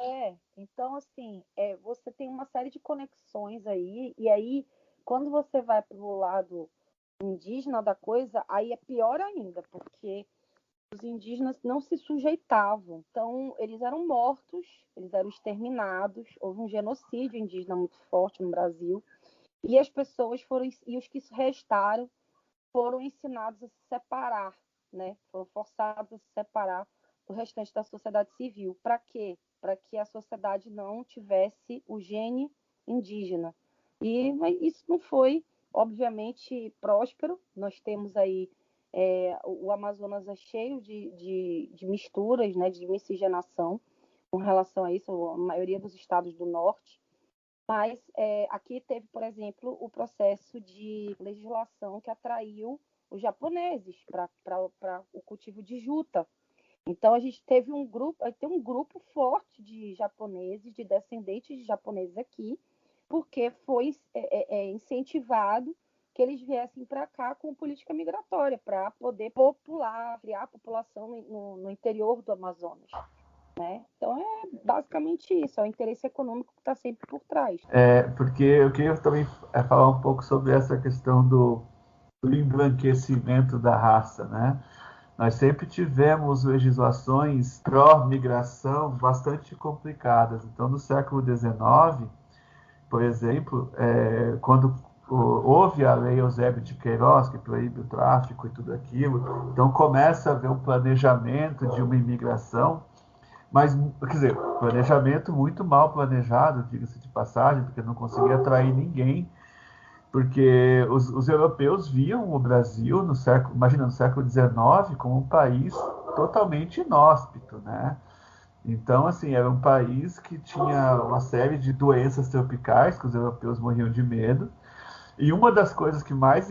Então, assim, você tem uma série de conexões aí, e aí, quando você vai para o lado indígena da coisa, aí é pior ainda, porque os indígenas não se sujeitavam. Então, eles eram mortos, eles eram exterminados, houve um genocídio indígena muito forte no Brasil, e as pessoas e os que restaram foram ensinados a se separar, né? Foram forçados a se separar do restante da sociedade civil. Para quê? Para que a sociedade não tivesse o gene indígena. Mas isso não foi, obviamente, próspero. Nós temos aí o Amazonas é cheio de misturas, né, de miscigenação com relação a isso, a maioria dos estados do norte. Mas aqui teve, por exemplo, o processo de legislação que atraiu os japoneses para o cultivo de juta. Então a gente teve tem um grupo forte de japoneses, de descendentes de japoneses aqui, porque foi incentivado que eles viessem para cá com política migratória, para poder criar a população no interior do Amazonas. Né? Então é basicamente isso, é o interesse econômico que está sempre por trás. Porque eu queria também falar um pouco sobre essa questão do embranquecimento da raça, né? Nós sempre tivemos legislações pró-migração bastante complicadas. Então, no século XIX, por exemplo, quando houve a lei Eusébio de Queiroz, que proíbe o tráfico e tudo aquilo, então começa a haver um planejamento de uma imigração, mas, quer dizer, planejamento muito mal planejado, diga-se de passagem, porque não conseguia atrair ninguém, porque os europeus viam o Brasil no século XIX como um país totalmente inóspito, né? Então, assim, era um país que tinha uma série de doenças tropicais que os europeus morriam de medo. E uma das coisas que mais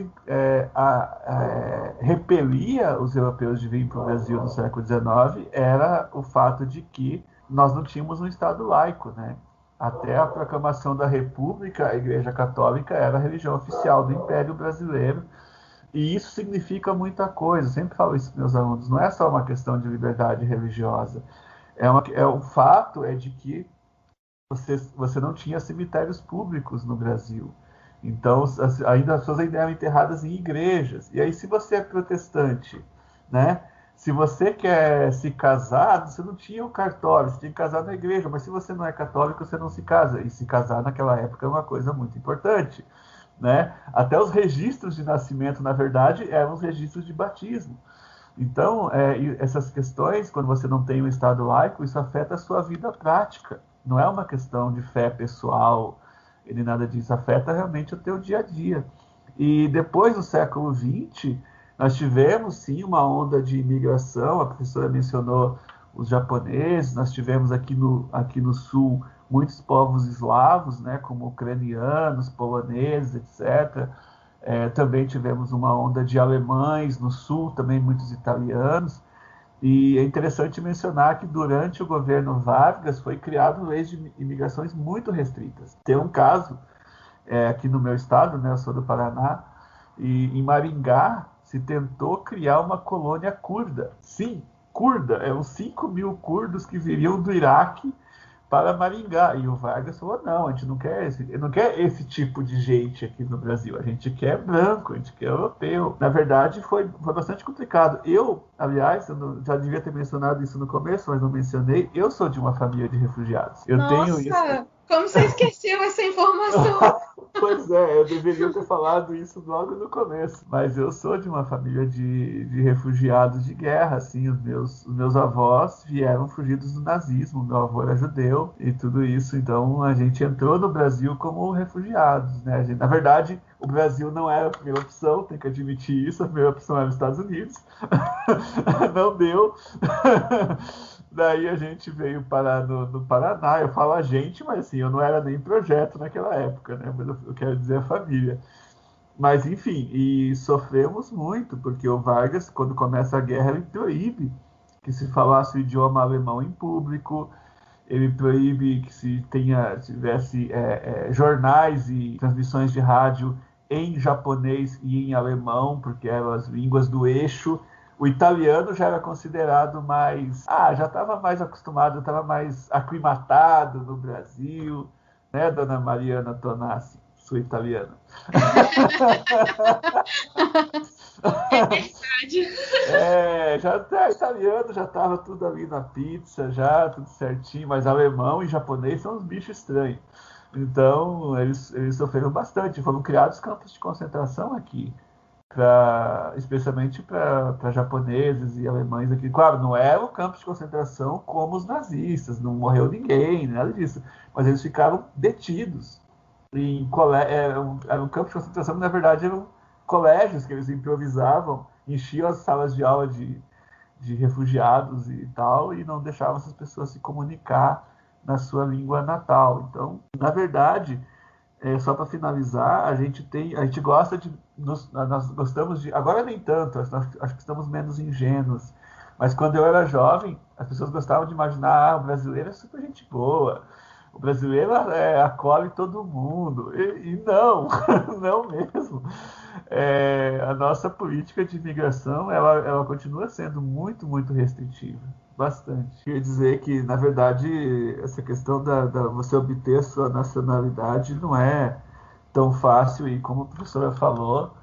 repelia os europeus de vir para o Brasil no século XIX era o fato de que nós não tínhamos um Estado laico, né? Até a proclamação da República, a Igreja Católica era a religião oficial do Império Brasileiro. E isso significa muita coisa. Eu sempre falo isso para meus alunos. Não é só uma questão de liberdade religiosa. O fato é de que você não tinha cemitérios públicos no Brasil. Então, ainda as pessoas ainda eram enterradas em igrejas. E aí, se você é protestante, né? Se você quer se casar, você não tinha o cartório, você tinha que casar na igreja. Mas se você não é católico, você não se casa. E se casar naquela época é uma coisa muito importante, né? Até os registros de nascimento, na verdade, eram os registros de batismo. Então, essas questões, quando você não tem um Estado laico, isso afeta a sua vida prática. Não é uma questão de fé pessoal, nem nada disso. Afeta realmente o teu dia a dia. E depois do século XX, nós tivemos, sim, uma onda de imigração. A professora mencionou os japoneses. Nós tivemos aqui no Sul muitos povos eslavos, né, como ucranianos, poloneses, etc. Também tivemos uma onda de alemães no Sul, também muitos italianos. E é interessante mencionar que durante o governo Vargas foi criado leis de imigrações muito restritas. Tem um caso aqui no meu estado, né, eu sou do Paraná, e em Maringá se tentou criar uma colônia curda. Sim, curda, uns 5.000 curdos que viriam do Iraque para Maringá. E o Vargas falou, não, a gente não quer esse tipo de gente aqui no Brasil. A gente quer branco, a gente quer europeu. Na verdade, foi bastante complicado. Eu, aliás, eu já devia ter mencionado isso no começo, mas não mencionei. Eu sou de uma família de refugiados. Nossa, como você esqueceu essa informação? Pois é, eu deveria ter falado isso logo no começo. Mas eu sou de uma família de refugiados de guerra, assim. Os meus avós vieram fugidos do nazismo. Meu avô era judeu e tudo isso. Então a gente entrou no Brasil como refugiados, né? Na verdade, o Brasil não era a primeira opção, tem que admitir isso. A primeira opção era os Estados Unidos. Não deu. Daí a gente veio parar no Paraná. Eu falo a gente, mas assim, eu não era nem projeto naquela época, né? Mas eu quero dizer a família. Mas, enfim, e sofremos muito, porque o Vargas, quando começa a guerra, ele proíbe que se falasse o idioma alemão em público, ele proíbe que tivesse jornais e transmissões de rádio em japonês e em alemão, porque eram as línguas do eixo. O italiano já era considerado mais. Já estava mais acostumado, já estava mais aclimatado no Brasil, né, dona Mariana Tonassi, sua italiana? É verdade. Já tá italiano, já estava tudo ali na pizza, já tudo certinho, mas alemão e japonês são uns bichos estranhos. Então, eles sofreram bastante. Foram criados campos de concentração aqui, especialmente para japoneses e alemães aqui. Claro, não era o campo de concentração como os nazistas, não morreu ninguém, nada disso. Mas eles ficaram detidos. Era um campo de concentração, mas na verdade eram colégios que eles improvisavam, enchiam as salas de aula de refugiados e tal, e não deixavam essas pessoas se comunicar na sua língua natal. Então, na verdade, só para finalizar, a gente gosta nós gostamos de, agora nem tanto, acho que estamos menos ingênuos, mas quando eu era jovem, as pessoas gostavam de imaginar, o brasileiro é super gente boa, o brasileiro acolhe todo mundo, e não, não mesmo. A nossa política de imigração, ela continua sendo muito, muito restritiva. Bastante. Quer dizer que, na verdade, essa questão da você obter a sua nacionalidade não é tão fácil e, como a professora falou,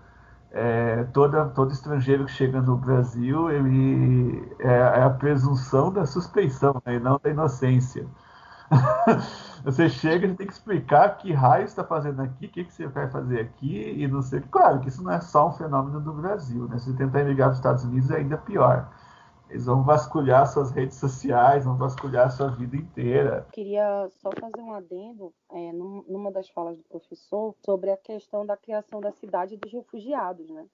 todo estrangeiro que chega no Brasil, ele é a presunção da suspeição, né, e não da inocência. Você chega e tem que explicar que raio está fazendo aqui, o que você vai fazer aqui, e não sei. Claro que isso não é só um fenômeno do Brasil, né? Se você tentar emigrar dos Estados Unidos é ainda pior. Eles vão vasculhar suas redes sociais, vão vasculhar sua vida inteira. Queria só fazer um adendo numa das falas do professor sobre a questão da criação da cidade dos refugiados, né?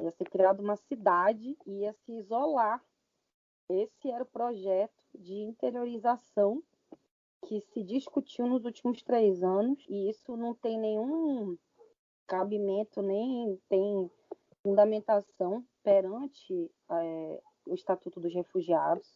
Ia ser criada uma cidade e ia se isolar. Esse era o projeto de interiorização que se discutiu nos últimos 3 anos, e isso não tem nenhum cabimento, nem tem fundamentação perante o Estatuto dos Refugiados,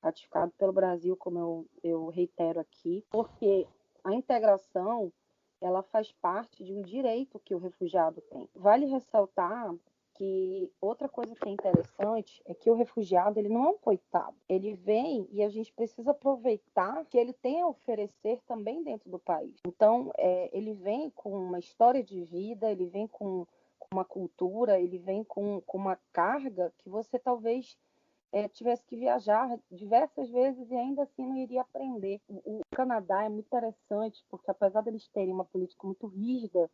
ratificado pelo Brasil, como eu reitero aqui, porque a integração ela faz parte de um direito que o refugiado tem. Vale ressaltar que outra coisa que é interessante é que o refugiado ele não é um coitado. Ele vem e a gente precisa aproveitar que ele tem a oferecer também dentro do país. Então, ele vem com uma história de vida, ele vem com uma cultura, ele vem com uma carga que você talvez tivesse que viajar diversas vezes e ainda assim não iria aprender. O Canadá é muito interessante porque, apesar deles terem uma política muito rígida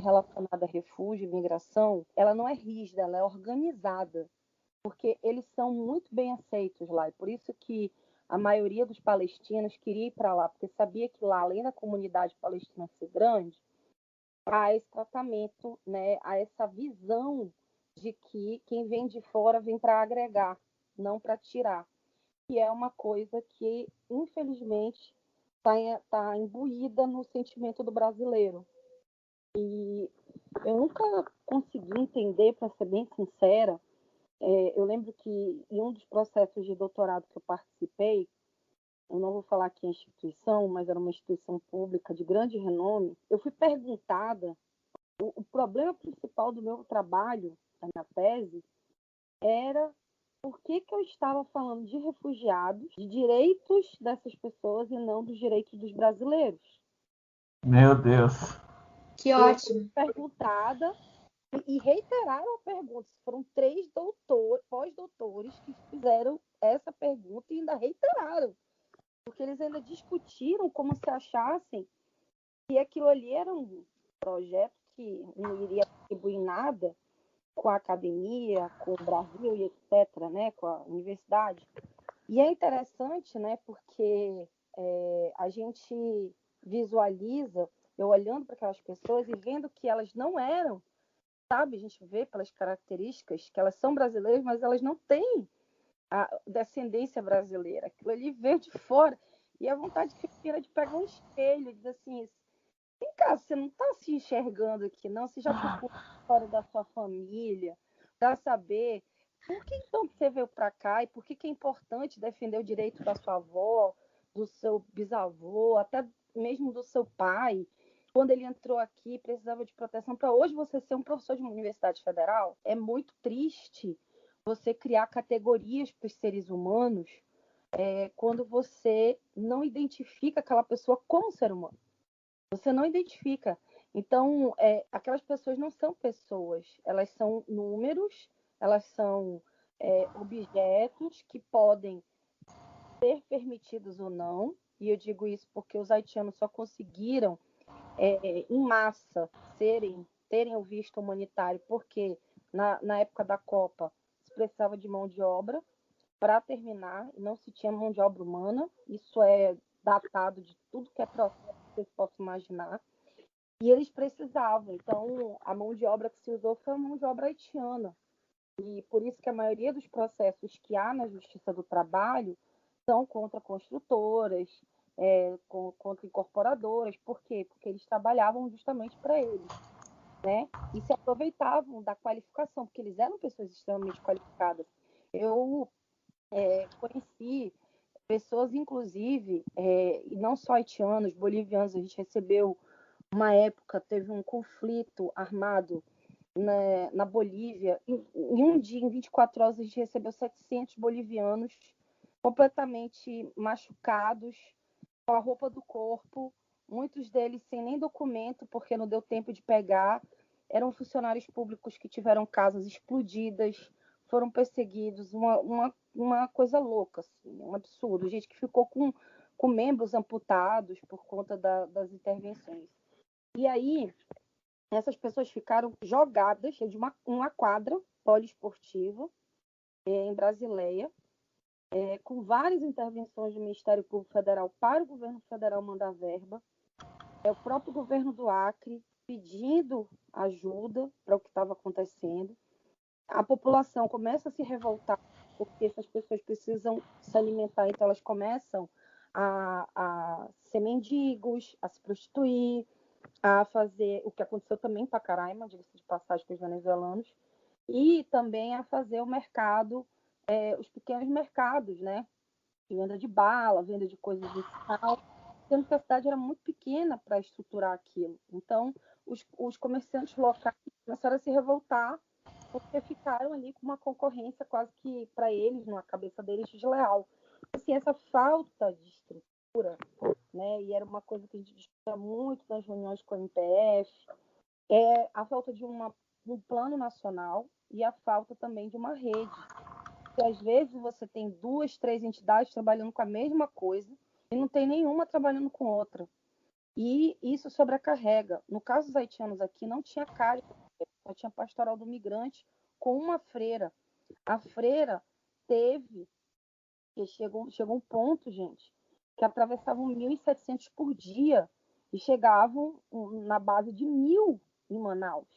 relacionada a refúgio e migração, ela não é rígida, ela é organizada, porque eles são muito bem aceitos lá. E por isso que a maioria dos palestinos queria ir para lá, porque sabia que lá, além da comunidade palestina ser grande, há esse tratamento, né, há essa visão de que quem vem de fora vem para agregar, não para tirar, que é uma coisa que, infelizmente, tá imbuída no sentimento do brasileiro. E eu nunca consegui entender, para ser bem sincera, eu lembro que em um dos processos de doutorado que eu participei, eu não vou falar aqui a instituição, mas era uma instituição pública de grande renome, eu fui perguntada, o problema principal do meu trabalho, da minha tese, era por que eu estava falando de refugiados, de direitos dessas pessoas e não dos direitos dos brasileiros. Meu Deus. Que ótimo. Eu fui perguntada e reiteraram a pergunta. Foram 3 pós-doutores que fizeram essa pergunta e ainda reiteraram. Porque eles ainda discutiram como se achassem que aquilo ali era um projeto que não iria contribuir nada com a academia, com o Brasil e etc., né, com a universidade. E é interessante, né, porque a gente visualiza, eu olhando para aquelas pessoas e vendo que elas não eram, sabe, a gente vê pelas características que elas são brasileiras, mas elas não têm a descendência brasileira. Aquilo ali veio de fora. E a vontade que eu tinha era de pegar um espelho e dizer assim, vem cá, você não está se enxergando aqui, não? Você já procurou a história da sua família para saber por que então você veio para cá e por que é importante defender o direito da sua avó, do seu bisavô, até mesmo do seu pai? Quando ele entrou aqui, precisava de proteção. Para hoje você ser um professor de uma universidade federal, é muito triste você criar categorias para os seres humanos quando você não identifica aquela pessoa como ser humano. Você não identifica. Então, aquelas pessoas não são pessoas, elas são números, elas são objetos que podem ser permitidos ou não. E eu digo isso porque os haitianos só conseguiram, em massa, terem o visto humanitário, porque na época da Copa se precisava de mão de obra para terminar, não se tinha mão de obra humana. Isso é datado de tudo que é processo que vocês possam imaginar. E eles precisavam. Então, a mão de obra que se usou foi a mão de obra haitiana. E por isso que a maioria dos processos que há na Justiça do Trabalho são contra construtoras, contra incorporadoras. Por quê? Porque eles trabalhavam justamente para eles, né? E se aproveitavam da qualificação, porque eles eram pessoas extremamente qualificadas. Eu conheci pessoas, inclusive, e não só haitianos, bolivianos. A gente recebeu, uma época, teve um conflito armado na Bolívia. Em um dia, em 24 horas, a gente recebeu 700 bolivianos completamente machucados, com a roupa do corpo, muitos deles sem nem documento, porque não deu tempo de pegar. Eram funcionários públicos que tiveram casas explodidas, foram perseguidos, uma coisa louca, assim, um absurdo. Gente que ficou com membros amputados por conta das intervenções. E aí, essas pessoas ficaram jogadas de uma quadra poliesportiva em Brasileia, com várias intervenções do Ministério Público Federal para o governo federal mandar verba. O próprio governo do Acre pedindo ajuda para o que estava acontecendo. A população começa a se revoltar porque essas pessoas precisam se alimentar, então elas começam a ser mendigos, a se prostituir, a fazer o que aconteceu também em Pacaraima, diga-se de passagem, com os venezuelanos, e também a fazer o mercado, os pequenos mercados, né? Venda de bala, venda de coisas de sal, sendo que a cidade era muito pequena para estruturar aquilo. Então, os comerciantes locais começaram a se revoltar porque ficaram ali com uma concorrência quase que, para eles, na cabeça deles, desleal. Assim, essa falta de estrutura, né, e era uma coisa que a gente discutia muito nas reuniões com a MPF, a falta de um plano nacional e a falta também de uma rede. Porque, às vezes, você tem 2, 3 entidades trabalhando com a mesma coisa e não tem nenhuma trabalhando com outra. E isso sobrecarrega. No caso dos haitianos aqui, não tinha CARE, só tinha Pastoral do Migrante com uma freira. A freira chegou um ponto, gente, que atravessavam 1.700 por dia e chegavam na base de 1.000 em Manaus,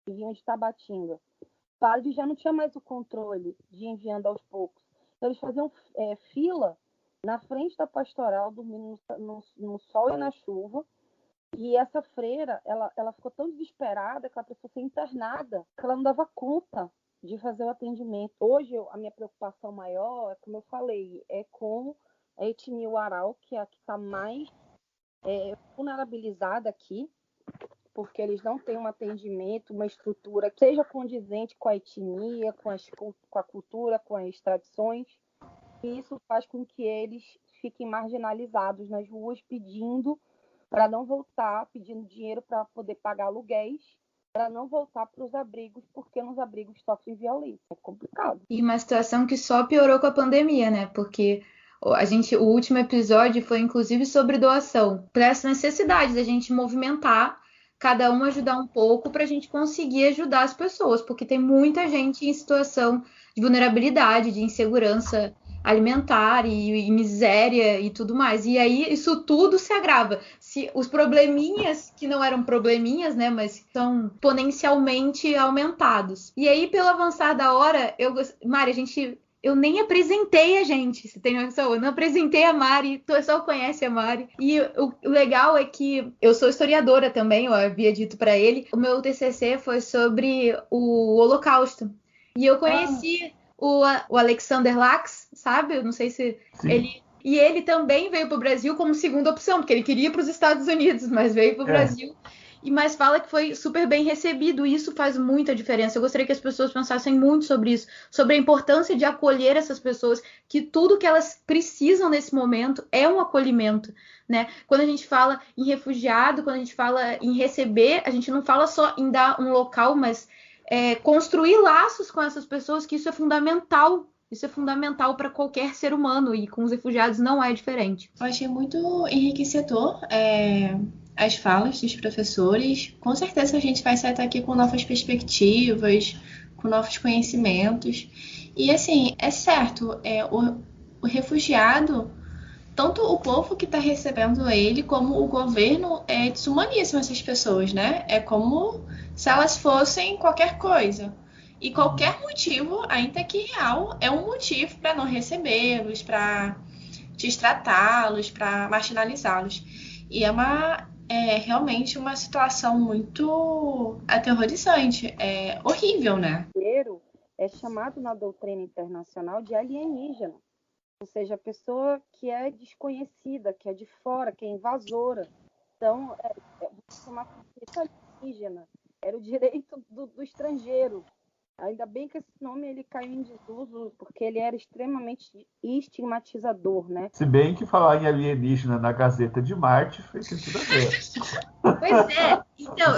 que vinham de Tabatinga. O padre já não tinha mais o controle de ir enviando aos poucos. Então, eles faziam fila na frente da pastoral, dormindo no sol e na chuva. E essa freira, ela ficou tão desesperada que ela precisou ser internada, que ela não dava conta de fazer o atendimento. Hoje, a minha preocupação maior, como eu falei, é com a etnia Uarau, que é a que está mais vulnerabilizada aqui, porque eles não têm um atendimento, uma estrutura que seja condizente com a etnia, com a cultura, com as tradições. E isso faz com que eles fiquem marginalizados nas ruas, pedindo para não voltar, pedindo dinheiro para poder pagar aluguéis, para não voltar para os abrigos, porque nos abrigos sofrem violência. É complicado. E uma situação que só piorou com a pandemia, né? Porque o último episódio foi inclusive sobre doação, para essa necessidade da gente movimentar, cada um ajudar um pouco para a gente conseguir ajudar as pessoas, porque tem muita gente em situação de vulnerabilidade, de insegurança alimentar e miséria e tudo mais. E aí isso tudo se agrava. Se os probleminhas que não eram probleminhas, né, mas são exponencialmente aumentados. E aí, pelo avançar da hora, Mari, a gente eu nem apresentei a gente, você tem noção? Eu não apresentei a Mari, o pessoal conhece a Mari. E o legal é que eu sou historiadora também, eu havia dito para ele. O meu TCC foi sobre o Holocausto. E eu conheci o Alexander Lax, sabe? Eu não sei se Sim. ele... E ele também veio para o Brasil como segunda opção, porque ele queria ir para os Estados Unidos, mas veio para o Brasil. Mas fala que foi super bem recebido, e isso faz muita diferença. Eu gostaria que as pessoas pensassem muito sobre isso, sobre a importância de acolher essas pessoas, que tudo que elas precisam nesse momento é um acolhimento, né? Quando a gente fala em refugiado, quando a gente fala em receber, a gente não fala só em dar um local, mas construir laços com essas pessoas, que isso é fundamental. Isso é fundamental para qualquer ser humano, e com os refugiados não é diferente. Eu achei muito enriquecedor as falas dos professores. Com certeza a gente vai sair daqui com novas perspectivas, com novos conhecimentos. E assim, é certo, o refugiado, tanto o povo que está recebendo ele, como o governo, desumanizam essas pessoas, né? É como se elas fossem qualquer coisa. E qualquer motivo, ainda que real, é um motivo para não recebê-los, para destratá-los, para marginalizá-los. E é realmente uma situação muito aterrorizante, é horrível, né? O brasileiro é chamado na doutrina internacional de alienígena, ou seja, a pessoa que é desconhecida, que é de fora, que é invasora. Então, vou chamar de alienígena, era o direito do estrangeiro. Ainda bem que esse nome ele caiu em desuso, porque ele era extremamente estigmatizador, né? Se bem que falar em alienígena na Gazeta de Marte tem tudo a ver. Pois é. Então,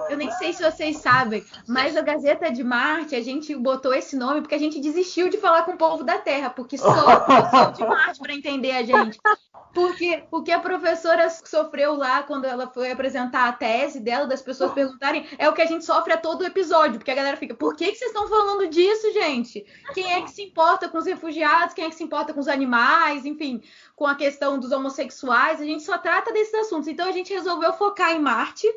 eu nem sei se vocês sabem, mas a Gazeta de Marte, a gente botou esse nome porque a gente desistiu de falar com o povo da Terra, porque só o pessoal de Marte para entender a gente. Porque a professora sofreu lá quando ela foi apresentar a tese dela, das pessoas perguntarem, é o que a gente sofre a todo episódio, porque a galera fica, por que vocês estão falando disso, gente? Quem é que se importa com os refugiados? Quem é que se importa com os animais? Enfim, com a questão dos homossexuais, a gente só trata desses assuntos. Então a gente resolveu focar em Marte.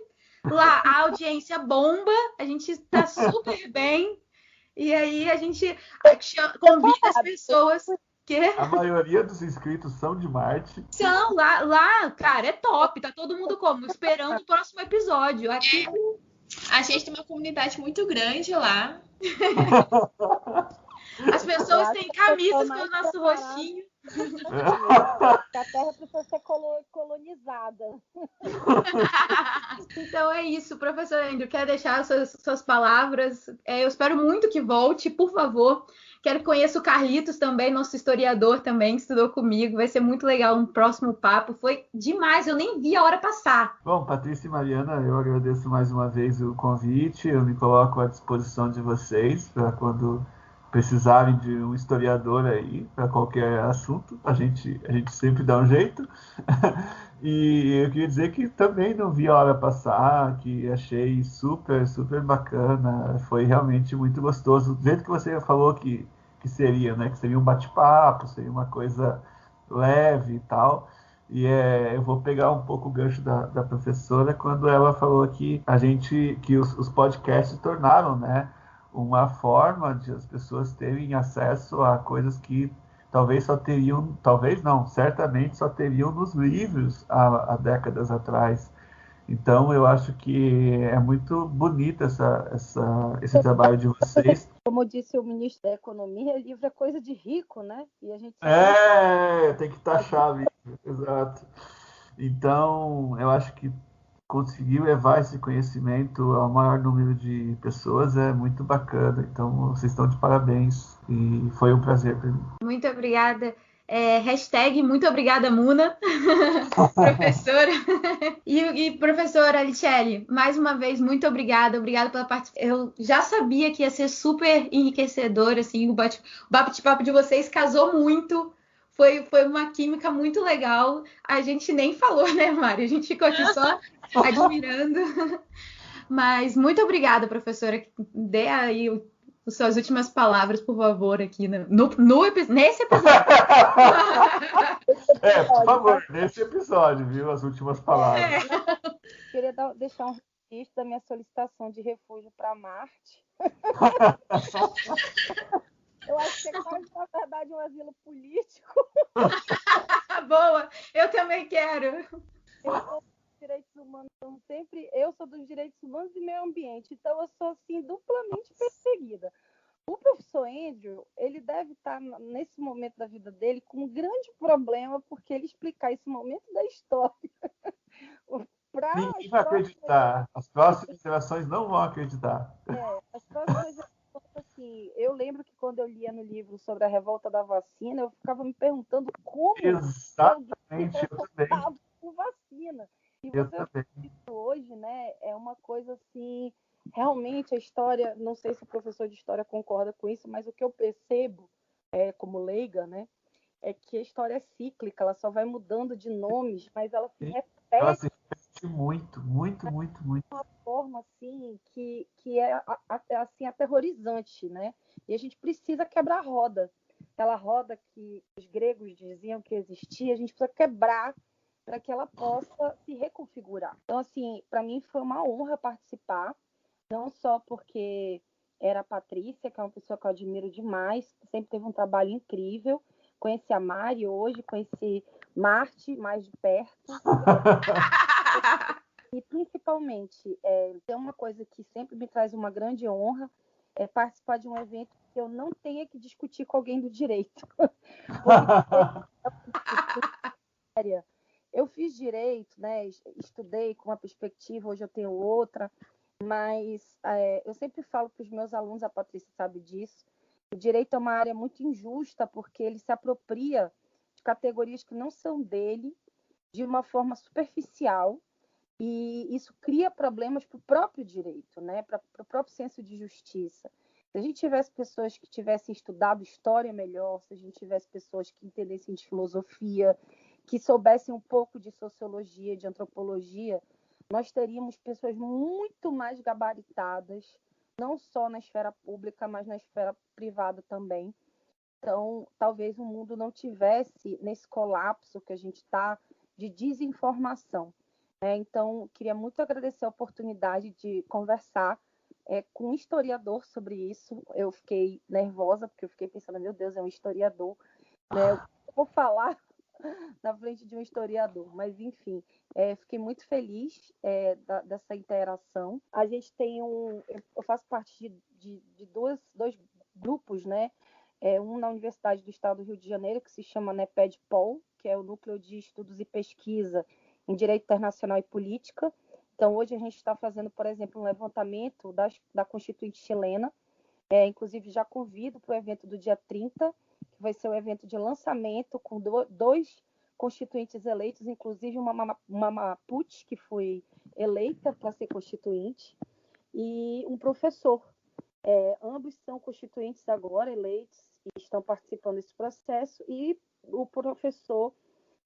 Lá a audiência bomba, a gente tá super bem. E aí a gente convida as pessoas... A maioria dos inscritos são de Marte. São, lá, cara, é top. Tá todo mundo como? Esperando o próximo episódio. Aqui... A gente tem uma comunidade muito grande lá. As pessoas têm camisas com o nosso rostinho. A Terra precisa ser colonizada. Então é isso, professor Andrew. Quer deixar suas palavras? Eu espero muito que volte, por favor. Quero que conheça o Carlitos também, nosso historiador também, que estudou comigo. Vai ser muito legal um próximo papo. Foi demais, eu nem vi a hora passar. Bom, Patrícia e Mariana, eu agradeço mais uma vez o convite. Eu me coloco à disposição de vocês para quando precisarem de um historiador aí para qualquer assunto. A gente sempre dá um jeito. E eu queria dizer que também não vi a hora passar, que achei super, super bacana. Foi realmente muito gostoso. Do jeito que você falou que seria, né? Que seria um bate-papo, seria uma coisa leve e tal. E eu vou pegar um pouco o gancho da professora quando ela falou que os podcasts se tornaram, né, uma forma de as pessoas terem acesso a coisas que certamente só teriam nos livros há décadas atrás. Então, eu acho que é muito bonito esse trabalho de vocês. Como disse o ministro da Economia, livro é coisa de rico, né? E a gente tem que taxar livro, exato. Então, eu acho que conseguir levar esse conhecimento ao maior número de pessoas é muito bacana. Então, vocês estão de parabéns e foi um prazer para mim. Muito obrigada. Hashtag muito obrigada, Muna, professora. E professora Alicelli, mais uma vez, muito obrigada. Obrigada pela participação. Eu já sabia que ia ser super enriquecedor, assim, o bate-papo de vocês casou muito. Foi uma química muito legal. A gente nem falou, né, Mari? A gente ficou aqui só admirando. Mas muito obrigada, professora. Dê aí suas últimas palavras, por favor, aqui nesse episódio. Por favor, nesse episódio, viu? As últimas palavras. Queria deixar um registro da minha solicitação de refúgio para Marte. Eu acho que é quase, na verdade, um asilo político. Boa! Eu também quero! Eu sou dos direitos humanos, eu sou dos direitos humanos e meio ambiente, então eu sou, assim, duplamente perseguida. O professor Andrew, ele deve estar, nesse momento da vida dele, com um grande problema, porque ele explicar esse momento da história Ninguém vai acreditar. As próximas gerações não vão acreditar. As próximas gerações, assim, eu lembro que quando eu lia no livro sobre a revolta da vacina, eu ficava me perguntando como Exatamente, eu também. com vacina. E Eu você também. hoje, né, é uma coisa assim, realmente a história, não sei se o professor de história concorda com isso, mas o que eu percebo, como leiga, né, é que a história é cíclica, ela só vai mudando de nomes, mas ela se Ela repete se repete muito, muito, muito, muito. de uma forma assim que é assim aterrorizante, né? E a gente precisa quebrar a roda. Aquela roda que os gregos diziam que existia, a gente precisa quebrar para que ela possa se reconfigurar. Então, assim, para mim foi uma honra participar, não só porque era a Patrícia, que é uma pessoa que eu admiro demais, sempre teve um trabalho incrível. Conheci a Mari hoje, conheci Marte mais de perto. E, principalmente, tem uma coisa que sempre me traz uma grande honra, é participar de um evento que eu não tenha que discutir com alguém do direito. Eu fiz direito, né? Estudei com uma perspectiva, hoje eu tenho outra, mas eu sempre falo para os meus alunos, a Patrícia sabe disso, o direito é uma área muito injusta, porque ele se apropria de categorias que não são dele, de uma forma superficial, e isso cria problemas para o próprio direito, né? Para o próprio senso de justiça. Se a gente tivesse pessoas que tivessem estudado história melhor, se a gente tivesse pessoas que entendessem de filosofia, que soubessem um pouco de sociologia, de antropologia, nós teríamos pessoas muito mais gabaritadas, não só na esfera pública, mas na esfera privada também. Então, talvez o mundo não tivesse nesse colapso que a gente está de desinformação. Então, queria muito agradecer a oportunidade de conversar com um historiador sobre isso. Eu fiquei nervosa, porque eu fiquei pensando, meu Deus, é um historiador, né? Eu vou falar na frente de um historiador, mas enfim, fiquei muito feliz dessa interação. A gente tem eu faço parte de dois grupos, né? Um na Universidade do Estado do Rio de Janeiro, que se chama NEPED-POL, que é o Núcleo de Estudos e Pesquisa em Direito Internacional e Política. Então, hoje a gente está fazendo, por exemplo, um levantamento da Constituinte chilena. Inclusive, já convido para o evento do dia 30, que vai ser o evento de lançamento com dois constituintes eleitos, inclusive uma Mapuche, que foi eleita para ser constituinte, e um professor. Ambos são constituintes agora, eleitos, e estão participando desse processo, e o professor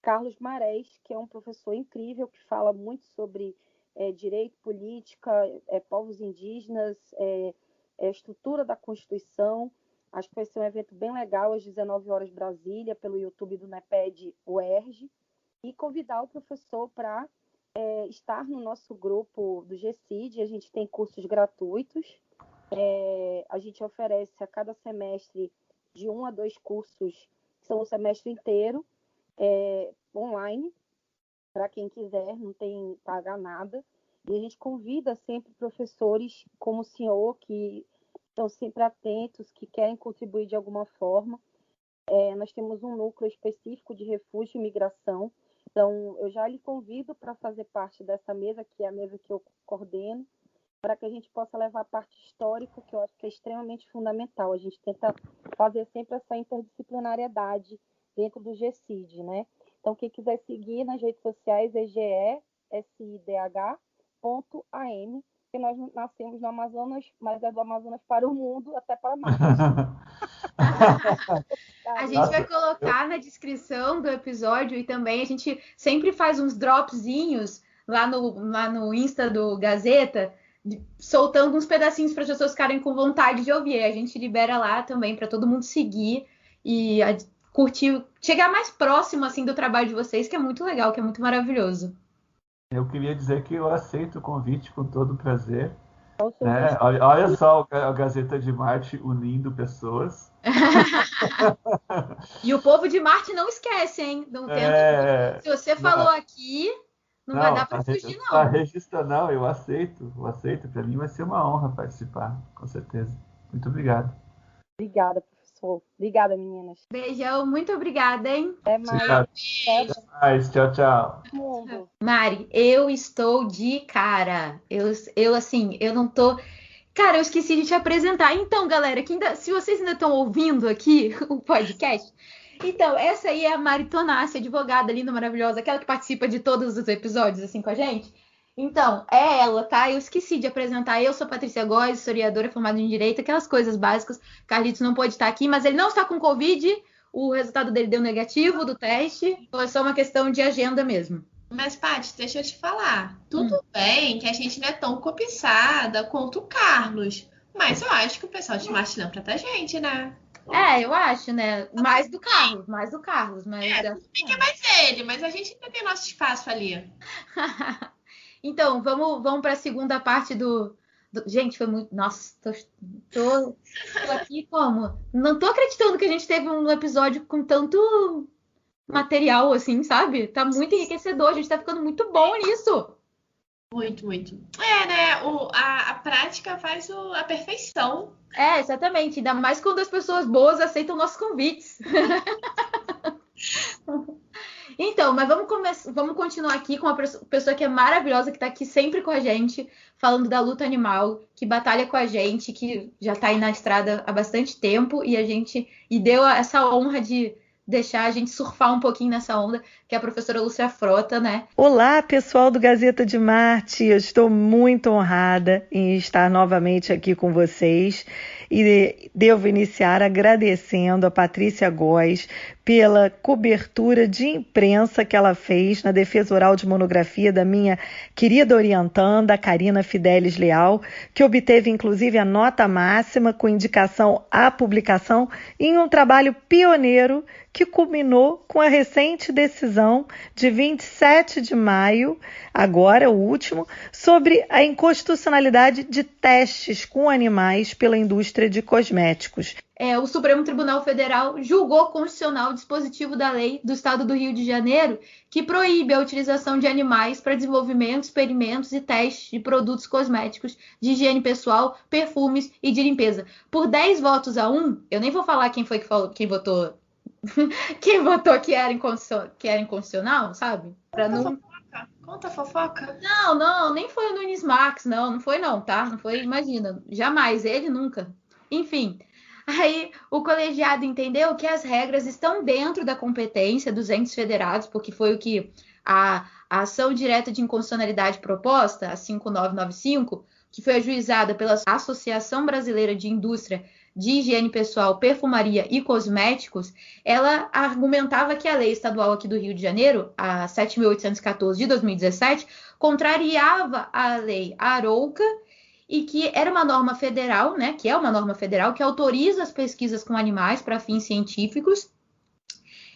Carlos Marés, que é um professor incrível, que fala muito sobre direito, política, povos indígenas, estrutura da Constituição. Acho que vai ser um evento bem legal, às 19 horas Brasília, pelo YouTube do NEPED UERJ, e convidar o professor para estar no nosso grupo do GCID. A gente tem cursos gratuitos, a gente oferece a cada semestre de 1 a 2 cursos, que são o semestre inteiro, online, para quem quiser, não tem que pagar nada. E a gente convida sempre professores como o senhor, que estão sempre atentos, que querem contribuir de alguma forma. Nós temos um núcleo específico de refúgio e migração. Então, eu já lhe convido para fazer parte dessa mesa, que é a mesa que eu coordeno, para que a gente possa levar a parte histórica, que eu acho que é extremamente fundamental. A gente tenta fazer sempre essa interdisciplinariedade dentro do GCID, né? Então, quem quiser seguir nas redes sociais é gesidh.am, que nós nascemos no Amazonas, mas é do Amazonas para o mundo, até para Marte. A gente vai colocar na descrição do episódio, e também a gente sempre faz uns dropzinhos lá no Insta do Gazeta, soltando uns pedacinhos para as pessoas ficarem com vontade de ouvir. A gente libera lá também para todo mundo seguir e curtir, chegar mais próximo assim do trabalho de vocês, que é muito legal, que é muito maravilhoso. Eu queria dizer que eu aceito o convite com todo prazer. Né? Olha só a Gazeta de Marte unindo pessoas. E o povo de Marte não esquece, hein? Não tenta... Se você falou aqui, não vai dar para fugir, não. Tá registrado, não, eu aceito. Para mim vai ser uma honra participar, com certeza. Muito obrigado. Obrigada, professor. Obrigada, meninas. Beijão, muito obrigada, hein? Até mais. Até mais. Tchau, tchau. Mari, eu estou de cara. Eu assim, eu não tô... Cara, eu esqueci de te apresentar. Então, galera, se vocês ainda estão ouvindo aqui o podcast, então, essa aí é a Mari Tonassi, advogada linda, maravilhosa, aquela que participa de todos os episódios, assim, com a gente. Então, é ela, tá? Eu esqueci de apresentar. Eu sou Patrícia Góes, historiadora formada em Direito, aquelas coisas básicas. Carlitos não pôde estar aqui, mas ele não está com Covid. O resultado dele deu negativo do teste. Foi só uma questão de agenda mesmo. Mas, Paty, deixa eu te falar. Tudo bem que a gente não é tão cobiçada quanto o Carlos. Mas eu acho que o pessoal de Marte lembra da gente, né? É, eu acho, né? Mais do Carlos. Mas... tudo bem que é mais ele, mas a gente ainda tem nosso espaço ali. Então, vamos para a segunda parte do... Gente, foi muito... Nossa, tô aqui como? Não tô acreditando que a gente teve um episódio com tanto material, assim, sabe? Tá muito enriquecedor, a gente tá ficando muito bom nisso. Muito, muito. É, né? A prática faz a perfeição. É, exatamente. Ainda mais quando as pessoas boas aceitam nossos convites. Então, mas vamos continuar aqui com uma pessoa que é maravilhosa, que tá aqui sempre com a gente, falando da luta animal, que batalha com a gente, que já tá aí na estrada há bastante tempo, e deu essa honra de deixar a gente surfar um pouquinho nessa onda, que é a professora Lúcia Frota, né? Olá, pessoal do Gazeta de Marte, eu estou muito honrada em estar novamente aqui com vocês e devo iniciar agradecendo a Patrícia Góes pela cobertura de imprensa que ela fez na defesa oral de monografia da minha querida orientanda, Karina Fidelis Leal, que obteve inclusive a nota máxima com indicação à publicação em um trabalho pioneiro que culminou com a recente decisão de 27 de maio, agora o último, sobre a inconstitucionalidade de testes com animais pela indústria de cosméticos. O Supremo Tribunal Federal julgou constitucional o dispositivo da lei do Estado do Rio de Janeiro que proíbe a utilização de animais para desenvolvimento, experimentos e testes de produtos cosméticos, de higiene pessoal, perfumes e de limpeza. Por 10 votos a 1, eu nem vou falar quem foi quem votou que era inconstitucional, sabe? Conta a fofoca. Não, nem foi o Nunes Marques, não foi não, tá? Não foi, imagina, jamais, ele nunca. Enfim, aí o colegiado entendeu que as regras estão dentro da competência dos entes federados, porque foi o que a ação direta de inconstitucionalidade proposta, a 5995, que foi ajuizada pela Associação Brasileira de Indústria de Higiene Pessoal, Perfumaria e Cosméticos, ela argumentava que a lei estadual aqui do Rio de Janeiro, a 7.814 de 2017, contrariava a lei Arouca e que era uma norma federal, né, que é uma norma federal que autoriza as pesquisas com animais para fins científicos.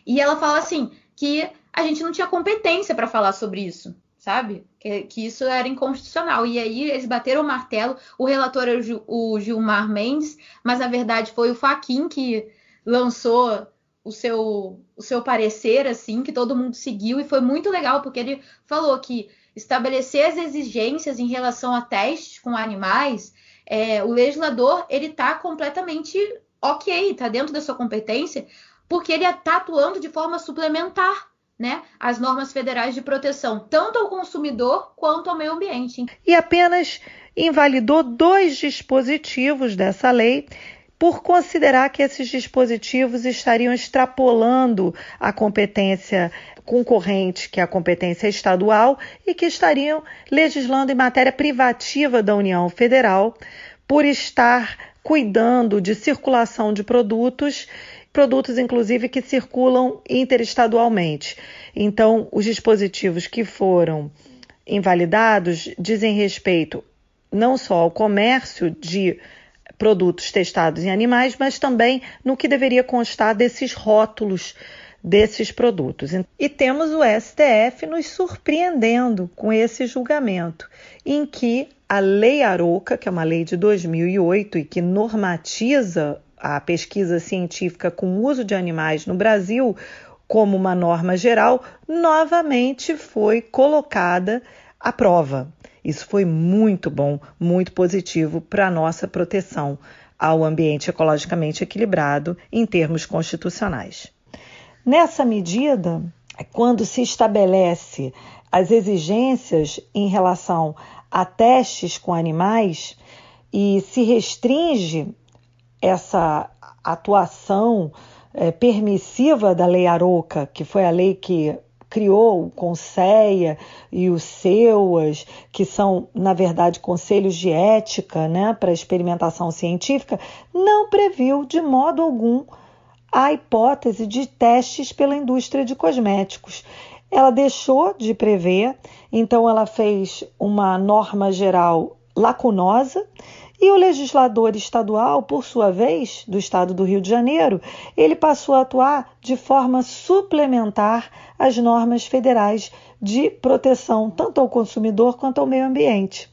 E ela fala assim, que a gente não tinha competência para falar sobre isso, sabe? Que isso era inconstitucional. E aí eles bateram o martelo. O relator era o Gilmar Mendes, mas na verdade foi o Fachin que lançou o seu parecer, assim, que todo mundo seguiu. E foi muito legal, porque ele falou que estabelecer as exigências em relação a testes com animais, o legislador ele está completamente ok, está dentro da sua competência, porque ele está atuando de forma suplementar, né, as normas federais de proteção, tanto ao consumidor quanto ao meio ambiente. E apenas invalidou 2 dispositivos dessa lei por considerar que esses dispositivos estariam extrapolando a competência concorrente, que é a competência estadual, e que estariam legislando em matéria privativa da União Federal, por estar cuidando de circulação de produtos inclusive que circulam interestadualmente. Então, os dispositivos que foram invalidados dizem respeito não só ao comércio de produtos testados em animais, mas também no que deveria constar desses rótulos desses produtos. E temos o STF nos surpreendendo com esse julgamento, em que a Lei Arouca, que é uma lei de 2008 e que normatiza a pesquisa científica com uso de animais no Brasil como uma norma geral, novamente foi colocada à prova. Isso foi muito bom, muito positivo para a nossa proteção ao ambiente ecologicamente equilibrado em termos constitucionais. Nessa medida, quando se estabelece as exigências em relação a testes com animais e se restringe essa atuação permissiva da Lei Arouca, que foi a lei que criou o CONSEA e o SEUAS, que são, na verdade, conselhos de ética, né, para experimentação científica, não previu de modo algum a hipótese de testes pela indústria de cosméticos. Ela deixou de prever, então ela fez uma norma geral lacunosa, e o legislador estadual, por sua vez, do estado do Rio de Janeiro, ele passou a atuar de forma suplementar às normas federais de proteção, tanto ao consumidor quanto ao meio ambiente.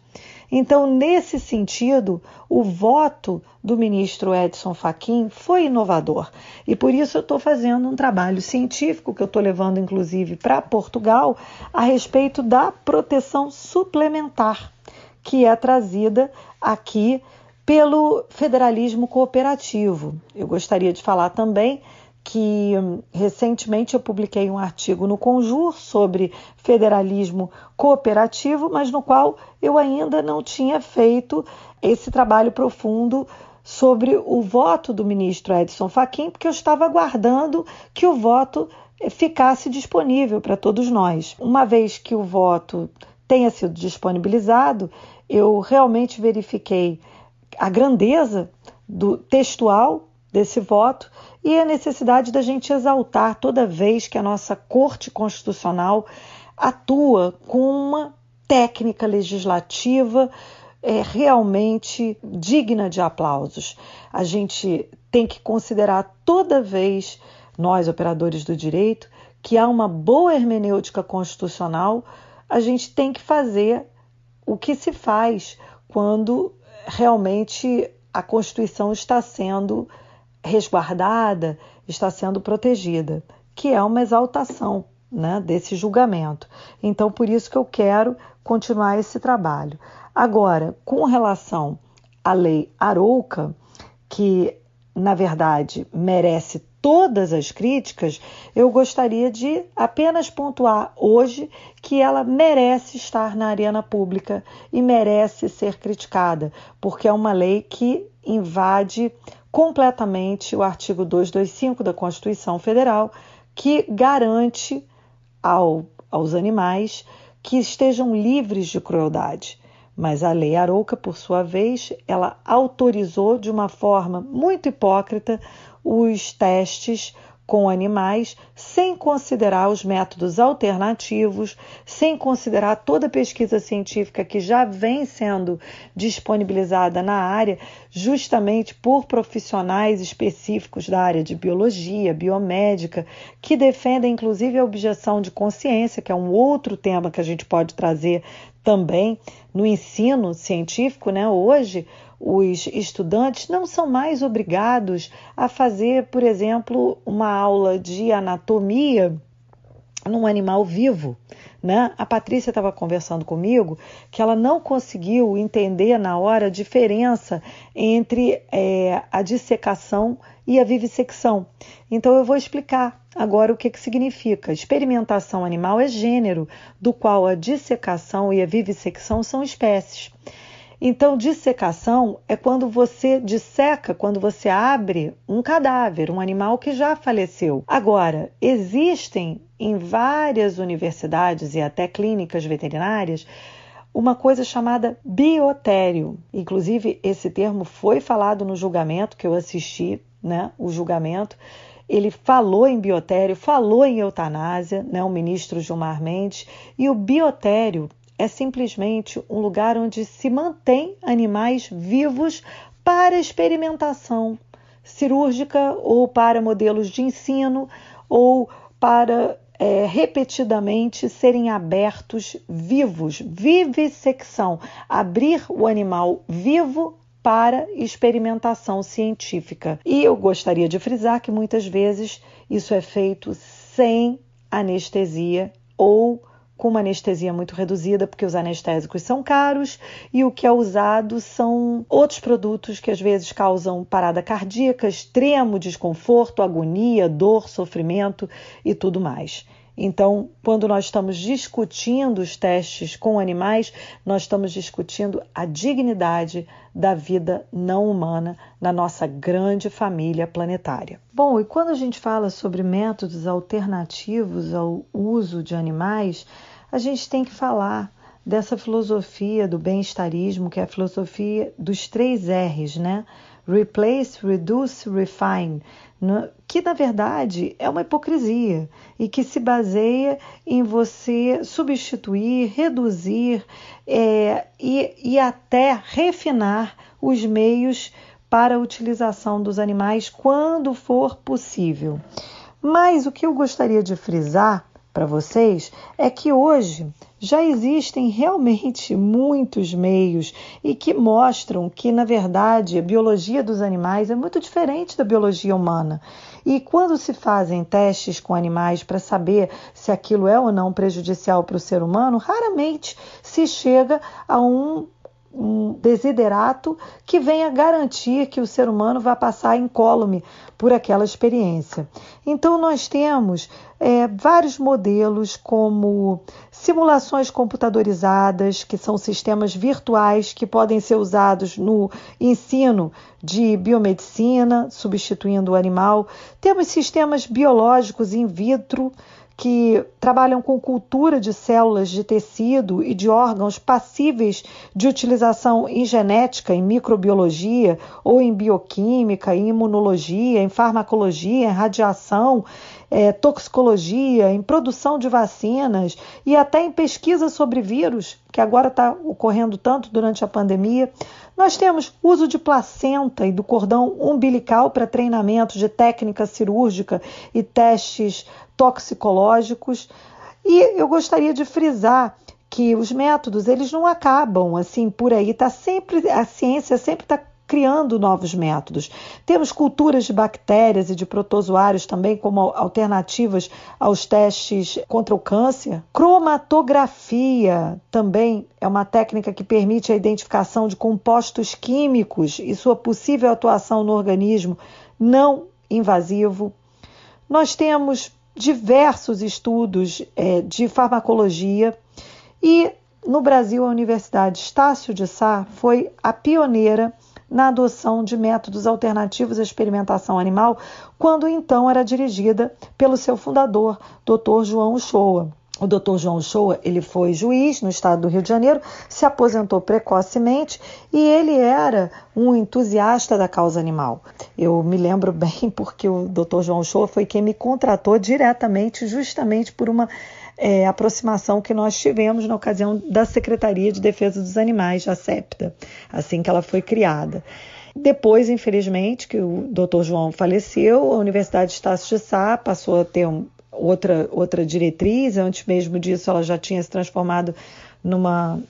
Então, nesse sentido, o voto do ministro Edson Fachin foi inovador. E por isso eu estou fazendo um trabalho científico, que eu estou levando, inclusive, para Portugal, a respeito da proteção suplementar, que é trazida aqui pelo federalismo cooperativo. Eu gostaria de falar também que recentemente eu publiquei um artigo no Conjur sobre federalismo cooperativo, mas no qual eu ainda não tinha feito esse trabalho profundo sobre o voto do ministro Edson Fachin, porque eu estava aguardando que o voto ficasse disponível para todos nós. Uma vez que o voto tenha sido disponibilizado, eu realmente verifiquei a grandeza do textual desse voto e a necessidade da gente exaltar toda vez que a nossa Corte Constitucional atua com uma técnica legislativa realmente digna de aplausos. A gente tem que considerar toda vez, nós operadores do direito, que há uma boa hermenêutica constitucional, a gente tem que fazer o que se faz quando realmente a Constituição está sendo resguardada, está sendo protegida, que é uma exaltação, né, desse julgamento. Então, por isso que eu quero continuar esse trabalho. Agora, com relação à Lei Arouca, que, na verdade, merece todas as críticas, eu gostaria de apenas pontuar hoje que ela merece estar na arena pública e merece ser criticada, porque é uma lei que invade completamente o artigo 225 da Constituição Federal, que garante aos animais que estejam livres de crueldade. Mas a Lei Arouca, por sua vez, ela autorizou de uma forma muito hipócrita os testes com animais, sem considerar os métodos alternativos, sem considerar toda a pesquisa científica que já vem sendo disponibilizada na área, justamente por profissionais específicos da área de biologia, biomédica, que defendem inclusive a objeção de consciência, que é um outro tema que a gente pode trazer também no ensino científico, né? Hoje, os estudantes não são mais obrigados a fazer, por exemplo, uma aula de anatomia num animal vivo, né? A Patrícia estava conversando comigo que ela não conseguiu entender na hora a diferença entre a dissecação e a vivissecção. Então eu vou explicar agora o que significa. Experimentação animal é gênero, do qual a dissecação e a vivissecção são espécies. Então, dissecação é quando você disseca, quando você abre um cadáver, um animal que já faleceu. Agora, existem em várias universidades e até clínicas veterinárias uma coisa chamada biotério. Inclusive, esse termo foi falado no julgamento que eu assisti, né? O julgamento. Ele falou em biotério, falou em eutanásia, né? O ministro Gilmar Mendes. E o biotério é simplesmente um lugar onde se mantém animais vivos para experimentação cirúrgica ou para modelos de ensino ou para repetidamente serem abertos vivos, vivissecção, abrir o animal vivo para experimentação científica. E eu gostaria de frisar que muitas vezes isso é feito sem anestesia ou com uma anestesia muito reduzida, porque os anestésicos são caros e o que é usado são outros produtos que às vezes causam parada cardíaca, extremo desconforto, agonia, dor, sofrimento e tudo mais. Então, quando nós estamos discutindo os testes com animais, nós estamos discutindo a dignidade da vida não humana na nossa grande família planetária. Bom, e quando a gente fala sobre métodos alternativos ao uso de animais, a gente tem que falar dessa filosofia do bem-estarismo, que é a filosofia dos 3 R's, né? Replace, Reduce, Refine, que na verdade é uma hipocrisia e que se baseia em você substituir, reduzir e até refinar os meios para a utilização dos animais quando for possível. Mas o que eu gostaria de frisar para vocês é que hoje já existem realmente muitos meios e que mostram que, na verdade, a biologia dos animais é muito diferente da biologia humana. E quando se fazem testes com animais para saber se aquilo é ou não prejudicial para o ser humano, raramente se chega a um desiderato que venha garantir que o ser humano vai passar incólume por aquela experiência. Então, nós temos vários modelos, como simulações computadorizadas, que são sistemas virtuais que podem ser usados no ensino de biomedicina, substituindo o animal. Temos sistemas biológicos in vitro, que trabalham com cultura de células de tecido e de órgãos passíveis de utilização em genética, em microbiologia, ou em bioquímica, em imunologia, em farmacologia, em radiação, toxicologia, em produção de vacinas e até em pesquisa sobre vírus, que agora está ocorrendo tanto durante a pandemia. Nós temos uso de placenta e do cordão umbilical para treinamento de técnica cirúrgica e testes toxicológicos. E eu gostaria de frisar que os métodos, eles não acabam assim por aí, a ciência sempre está criando novos métodos. Temos culturas de bactérias e de protozoários também como alternativas aos testes contra o câncer. Cromatografia também é uma técnica que permite a identificação de compostos químicos e sua possível atuação no organismo não invasivo. Nós temos diversos estudos de farmacologia e no Brasil a Universidade Estácio de Sá foi a pioneira na adoção de métodos alternativos à experimentação animal, quando então era dirigida pelo seu fundador, Dr. João Uchoa. O Dr. João Uchoa, ele foi juiz no estado do Rio de Janeiro, se aposentou precocemente e ele era um entusiasta da causa animal. Eu me lembro bem porque o Dr. João Uchoa foi quem me contratou diretamente, justamente por uma aproximação que nós tivemos na ocasião da Secretaria de Defesa dos Animais, a SEPTA, assim que ela foi criada. Depois, infelizmente, que o Dr. João faleceu, a Universidade Estácio de Sá passou a ter outra diretriz. Antes mesmo disso, ela já tinha se transformado numa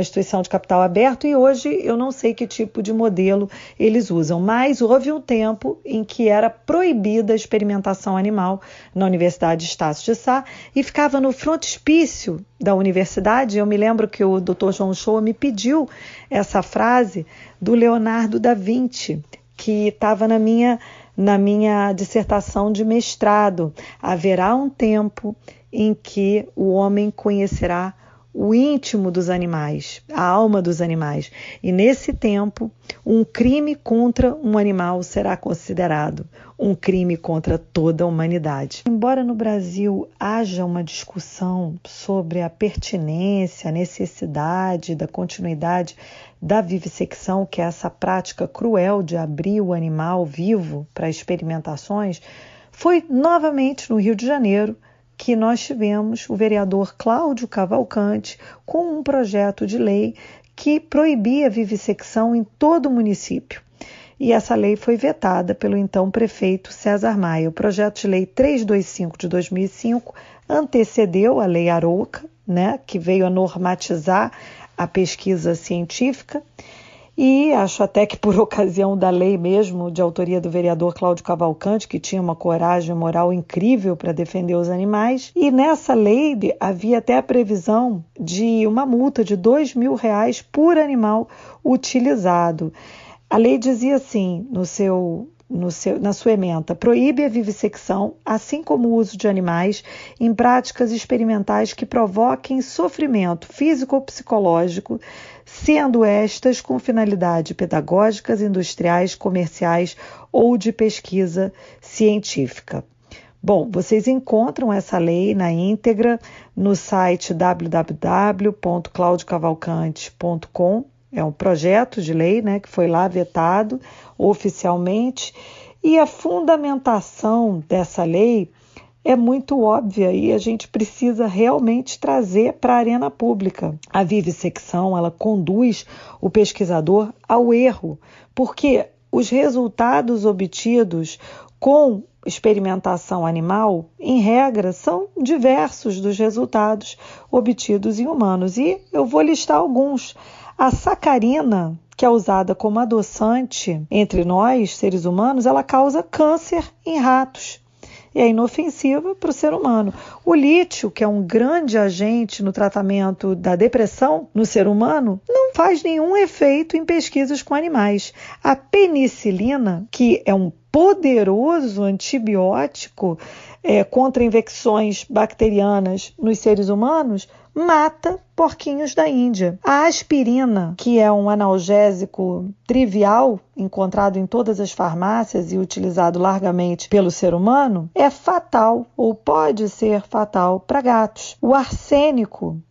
instituição de capital aberto e hoje eu não sei que tipo de modelo eles usam, mas houve um tempo em que era proibida a experimentação animal na Universidade Estácio de Sá e ficava no frontispício da universidade. Eu me lembro que o Dr. João Uchoa me pediu essa frase do Leonardo da Vinci, que estava na minha dissertação de mestrado. Haverá um tempo em que o homem conhecerá o íntimo dos animais, a alma dos animais. E nesse tempo, um crime contra um animal será considerado um crime contra toda a humanidade. Embora no Brasil haja uma discussão sobre a pertinência, a necessidade da continuidade da vivissecção, que é essa prática cruel de abrir o animal vivo para experimentações, foi novamente no Rio de Janeiro que nós tivemos o vereador Cláudio Cavalcante com um projeto de lei que proibia a vivissecção em todo o município. e essa lei foi vetada pelo então prefeito César Maia. O projeto de lei 325 de 2005 antecedeu a Lei Arouca, né, que veio a normatizar a pesquisa científica, e acho até que por ocasião da lei mesmo, de autoria do vereador Cláudio Cavalcante, que tinha uma coragem moral incrível para defender os animais, e nessa lei havia até a previsão de uma multa de R$2.000 por animal utilizado. A lei dizia assim, na sua ementa, proíbe a vivissecção, assim como o uso de animais em práticas experimentais que provoquem sofrimento físico ou psicológico, sendo estas com finalidade pedagógicas, industriais, comerciais ou de pesquisa científica. Bom, vocês encontram essa lei na íntegra no site www.claudiocavalcante.com. É um projeto de lei, né, que foi lá vetado oficialmente, e a fundamentação dessa lei é muito óbvia e a gente precisa realmente trazer para a arena pública. A vivissecção, ela conduz o pesquisador ao erro, porque os resultados obtidos com experimentação animal, em regra, são diversos dos resultados obtidos em humanos. E eu vou listar alguns. A sacarina, que é usada como adoçante entre nós, seres humanos, ela causa câncer em ratos. E é inofensiva para o ser humano. O lítio, que é um grande agente no tratamento da depressão no ser humano, não faz nenhum efeito em pesquisas com animais. A penicilina, que é um poderoso antibiótico contra infecções bacterianas nos seres humanos, mata porquinhos da Índia. A aspirina, que é um analgésico trivial, encontrado em todas as farmácias e utilizado largamente pelo ser humano, é fatal ou pode ser fatal para gatos. O arsênico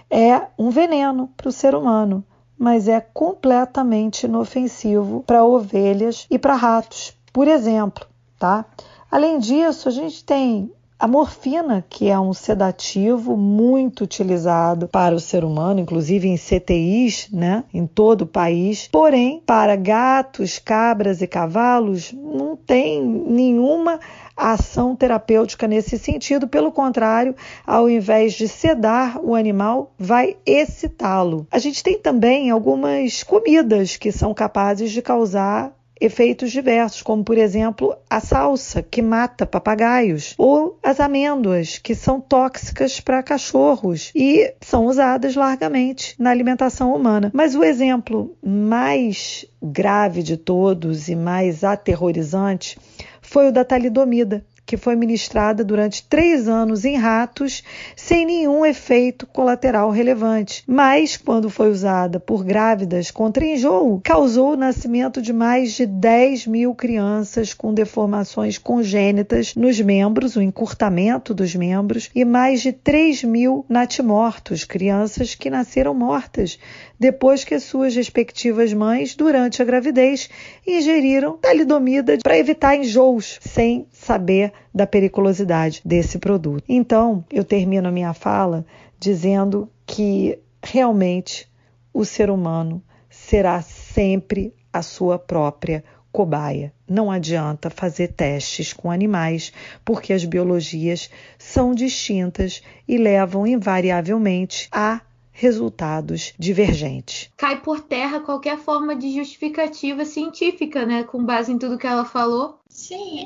é um veneno para o ser humano, mas é completamente inofensivo para ovelhas e para ratos, por exemplo, tá? Além disso, a gente tem a morfina, que é um sedativo muito utilizado para o ser humano, inclusive em CTIs, né, em todo o país. Porém, para gatos, cabras e cavalos, não tem nenhuma ação terapêutica nesse sentido. Pelo contrário, ao invés de sedar o animal, vai excitá-lo. A gente tem também algumas comidas que são capazes de causar efeitos diversos, como, por exemplo, a salsa, que mata papagaios, ou as amêndoas, que são tóxicas para cachorros e são usadas largamente na alimentação humana. Mas o exemplo mais grave de todos e mais aterrorizante foi o da talidomida, que foi ministrada durante 3 anos em ratos sem nenhum efeito colateral relevante. Mas, quando foi usada por grávidas contra enjoo, causou o nascimento de mais de 10.000 crianças com deformações congênitas nos membros, o encurtamento dos membros, e mais de 3.000 natimortos, crianças que nasceram mortas depois que suas respectivas mães, durante a gravidez, ingeriram talidomida para evitar enjoos, sem saber da periculosidade desse produto. Então, eu termino a minha fala dizendo que realmente o ser humano será sempre a sua própria cobaia. Não adianta fazer testes com animais, porque as biologias são distintas e levam invariavelmente a resultados divergentes. Cai por terra qualquer forma de justificativa científica, né? Com base em tudo que ela falou. Sim,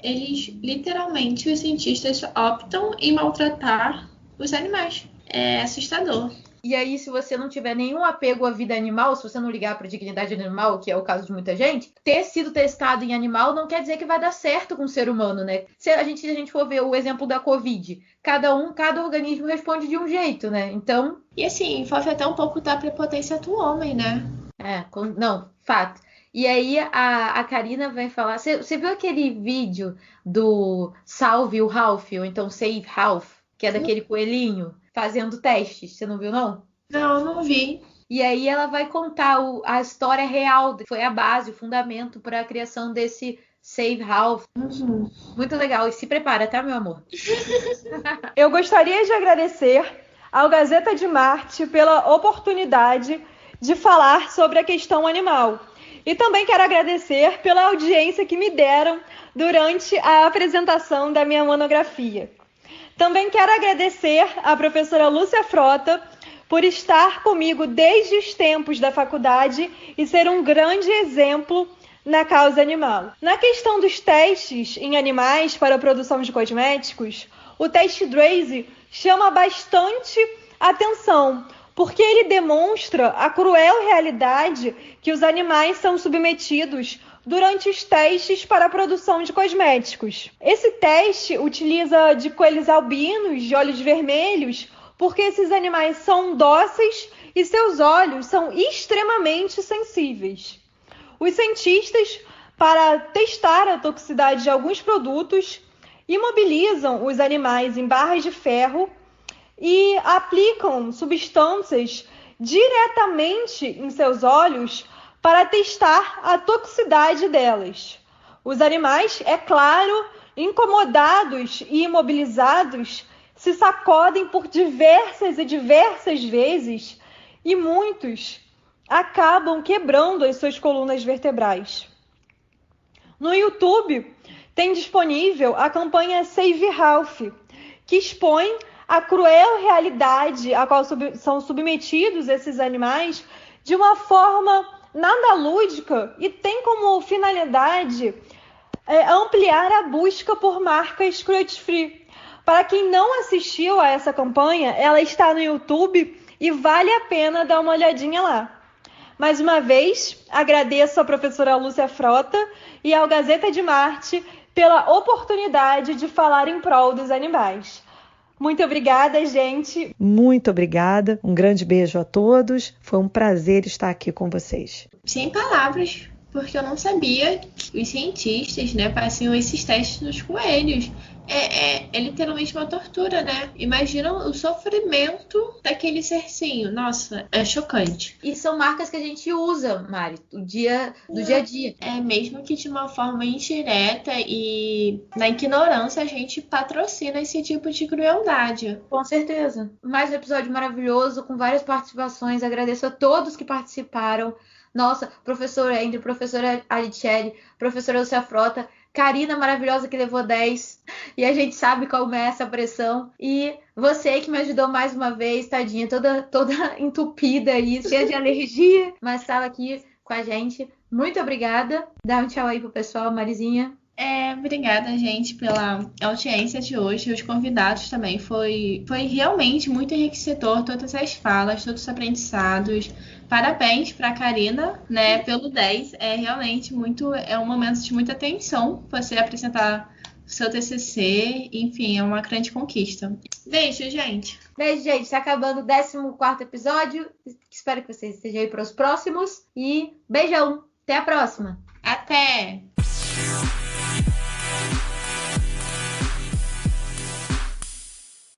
eles literalmente, os cientistas optam em maltratar os animais. É assustador. E aí, se você não tiver nenhum apego à vida animal, se você não ligar para a dignidade animal, que é o caso de muita gente, ter sido testado em animal não quer dizer que vai dar certo com o ser humano, né? Se a gente for ver o exemplo da Covid, cada organismo responde de um jeito, né? Então... E assim, envolve até um pouco da prepotência do homem, né? Não, fato. E aí a Karina vai falar... Você viu aquele vídeo do Salve o Ralph, ou então Save Ralph, que é daquele coelhinho fazendo testes? Você não viu, não? Não vi. E aí ela vai contar a história real, que foi a base, o fundamento para a criação desse Save Ralph. Uhum. Muito legal. E se prepara, tá, meu amor? Eu gostaria de agradecer ao Gazeta de Marte pela oportunidade de falar sobre a questão animal. E também quero agradecer pela audiência que me deram durante a apresentação da minha monografia. Também quero agradecer à professora Lúcia Frota por estar comigo desde os tempos da faculdade e ser um grande exemplo na causa animal. Na questão dos testes em animais para a produção de cosméticos, o teste Draze chama bastante atenção, porque ele demonstra a cruel realidade que os animais são submetidos durante os testes para a produção de cosméticos. Esse teste utiliza de coelhos albinos de olhos vermelhos, porque esses animais são dóceis e seus olhos são extremamente sensíveis. Os cientistas, para testar a toxicidade de alguns produtos, imobilizam os animais em barras de ferro e aplicam substâncias diretamente em seus olhos para testar a toxicidade delas. Os animais, é claro, incomodados e imobilizados, se sacodem por diversas e diversas vezes e muitos acabam quebrando as suas colunas vertebrais. No YouTube tem disponível a campanha Save Ralph, que expõe a cruel realidade a qual são submetidos esses animais de uma forma nada lúdica e tem como finalidade ampliar a busca por marcas cruelty-free. Para quem não assistiu a essa campanha, ela está no YouTube e vale a pena dar uma olhadinha lá. Mais uma vez, agradeço à professora Lúcia Frota e ao Gazeta de Marte pela oportunidade de falar em prol dos animais. Muito obrigada, gente. Muito obrigada. Um grande beijo a todos. Foi um prazer estar aqui com vocês. Sem palavras, porque eu não sabia que os cientistas, faziam esses testes nos coelhos. É literalmente uma tortura, né? Imagina o sofrimento daquele cercinho. Nossa, é chocante. E são marcas que a gente usa, Mari, do dia a dia. Mesmo que de uma forma indireta e na ignorância a gente patrocina esse tipo de crueldade. Com certeza. Mais um episódio maravilhoso, com várias participações. Agradeço a todos que participaram. Nossa, professor Andrew, professora Alicelli, professora Lúcia Frota, Karina maravilhosa que levou 10. E a gente sabe como é essa pressão. E você que me ajudou mais uma vez, tadinha, toda entupida aí, cheia de alergia, mas estava aqui com a gente. Muito obrigada. Dá um tchau aí pro pessoal, Marizinha. Obrigada, gente, pela audiência de hoje. Os convidados também. Foi realmente muito enriquecedor. Todas as falas, todos os aprendizados. Parabéns para a Karina, pelo 10. Realmente um momento de muita tensão você apresentar o seu TCC. Enfim, é uma grande conquista. Beijo, gente. Beijo, gente. Está acabando o 14º episódio. Espero que vocês estejam aí para os próximos. E beijão. Até a próxima. Até!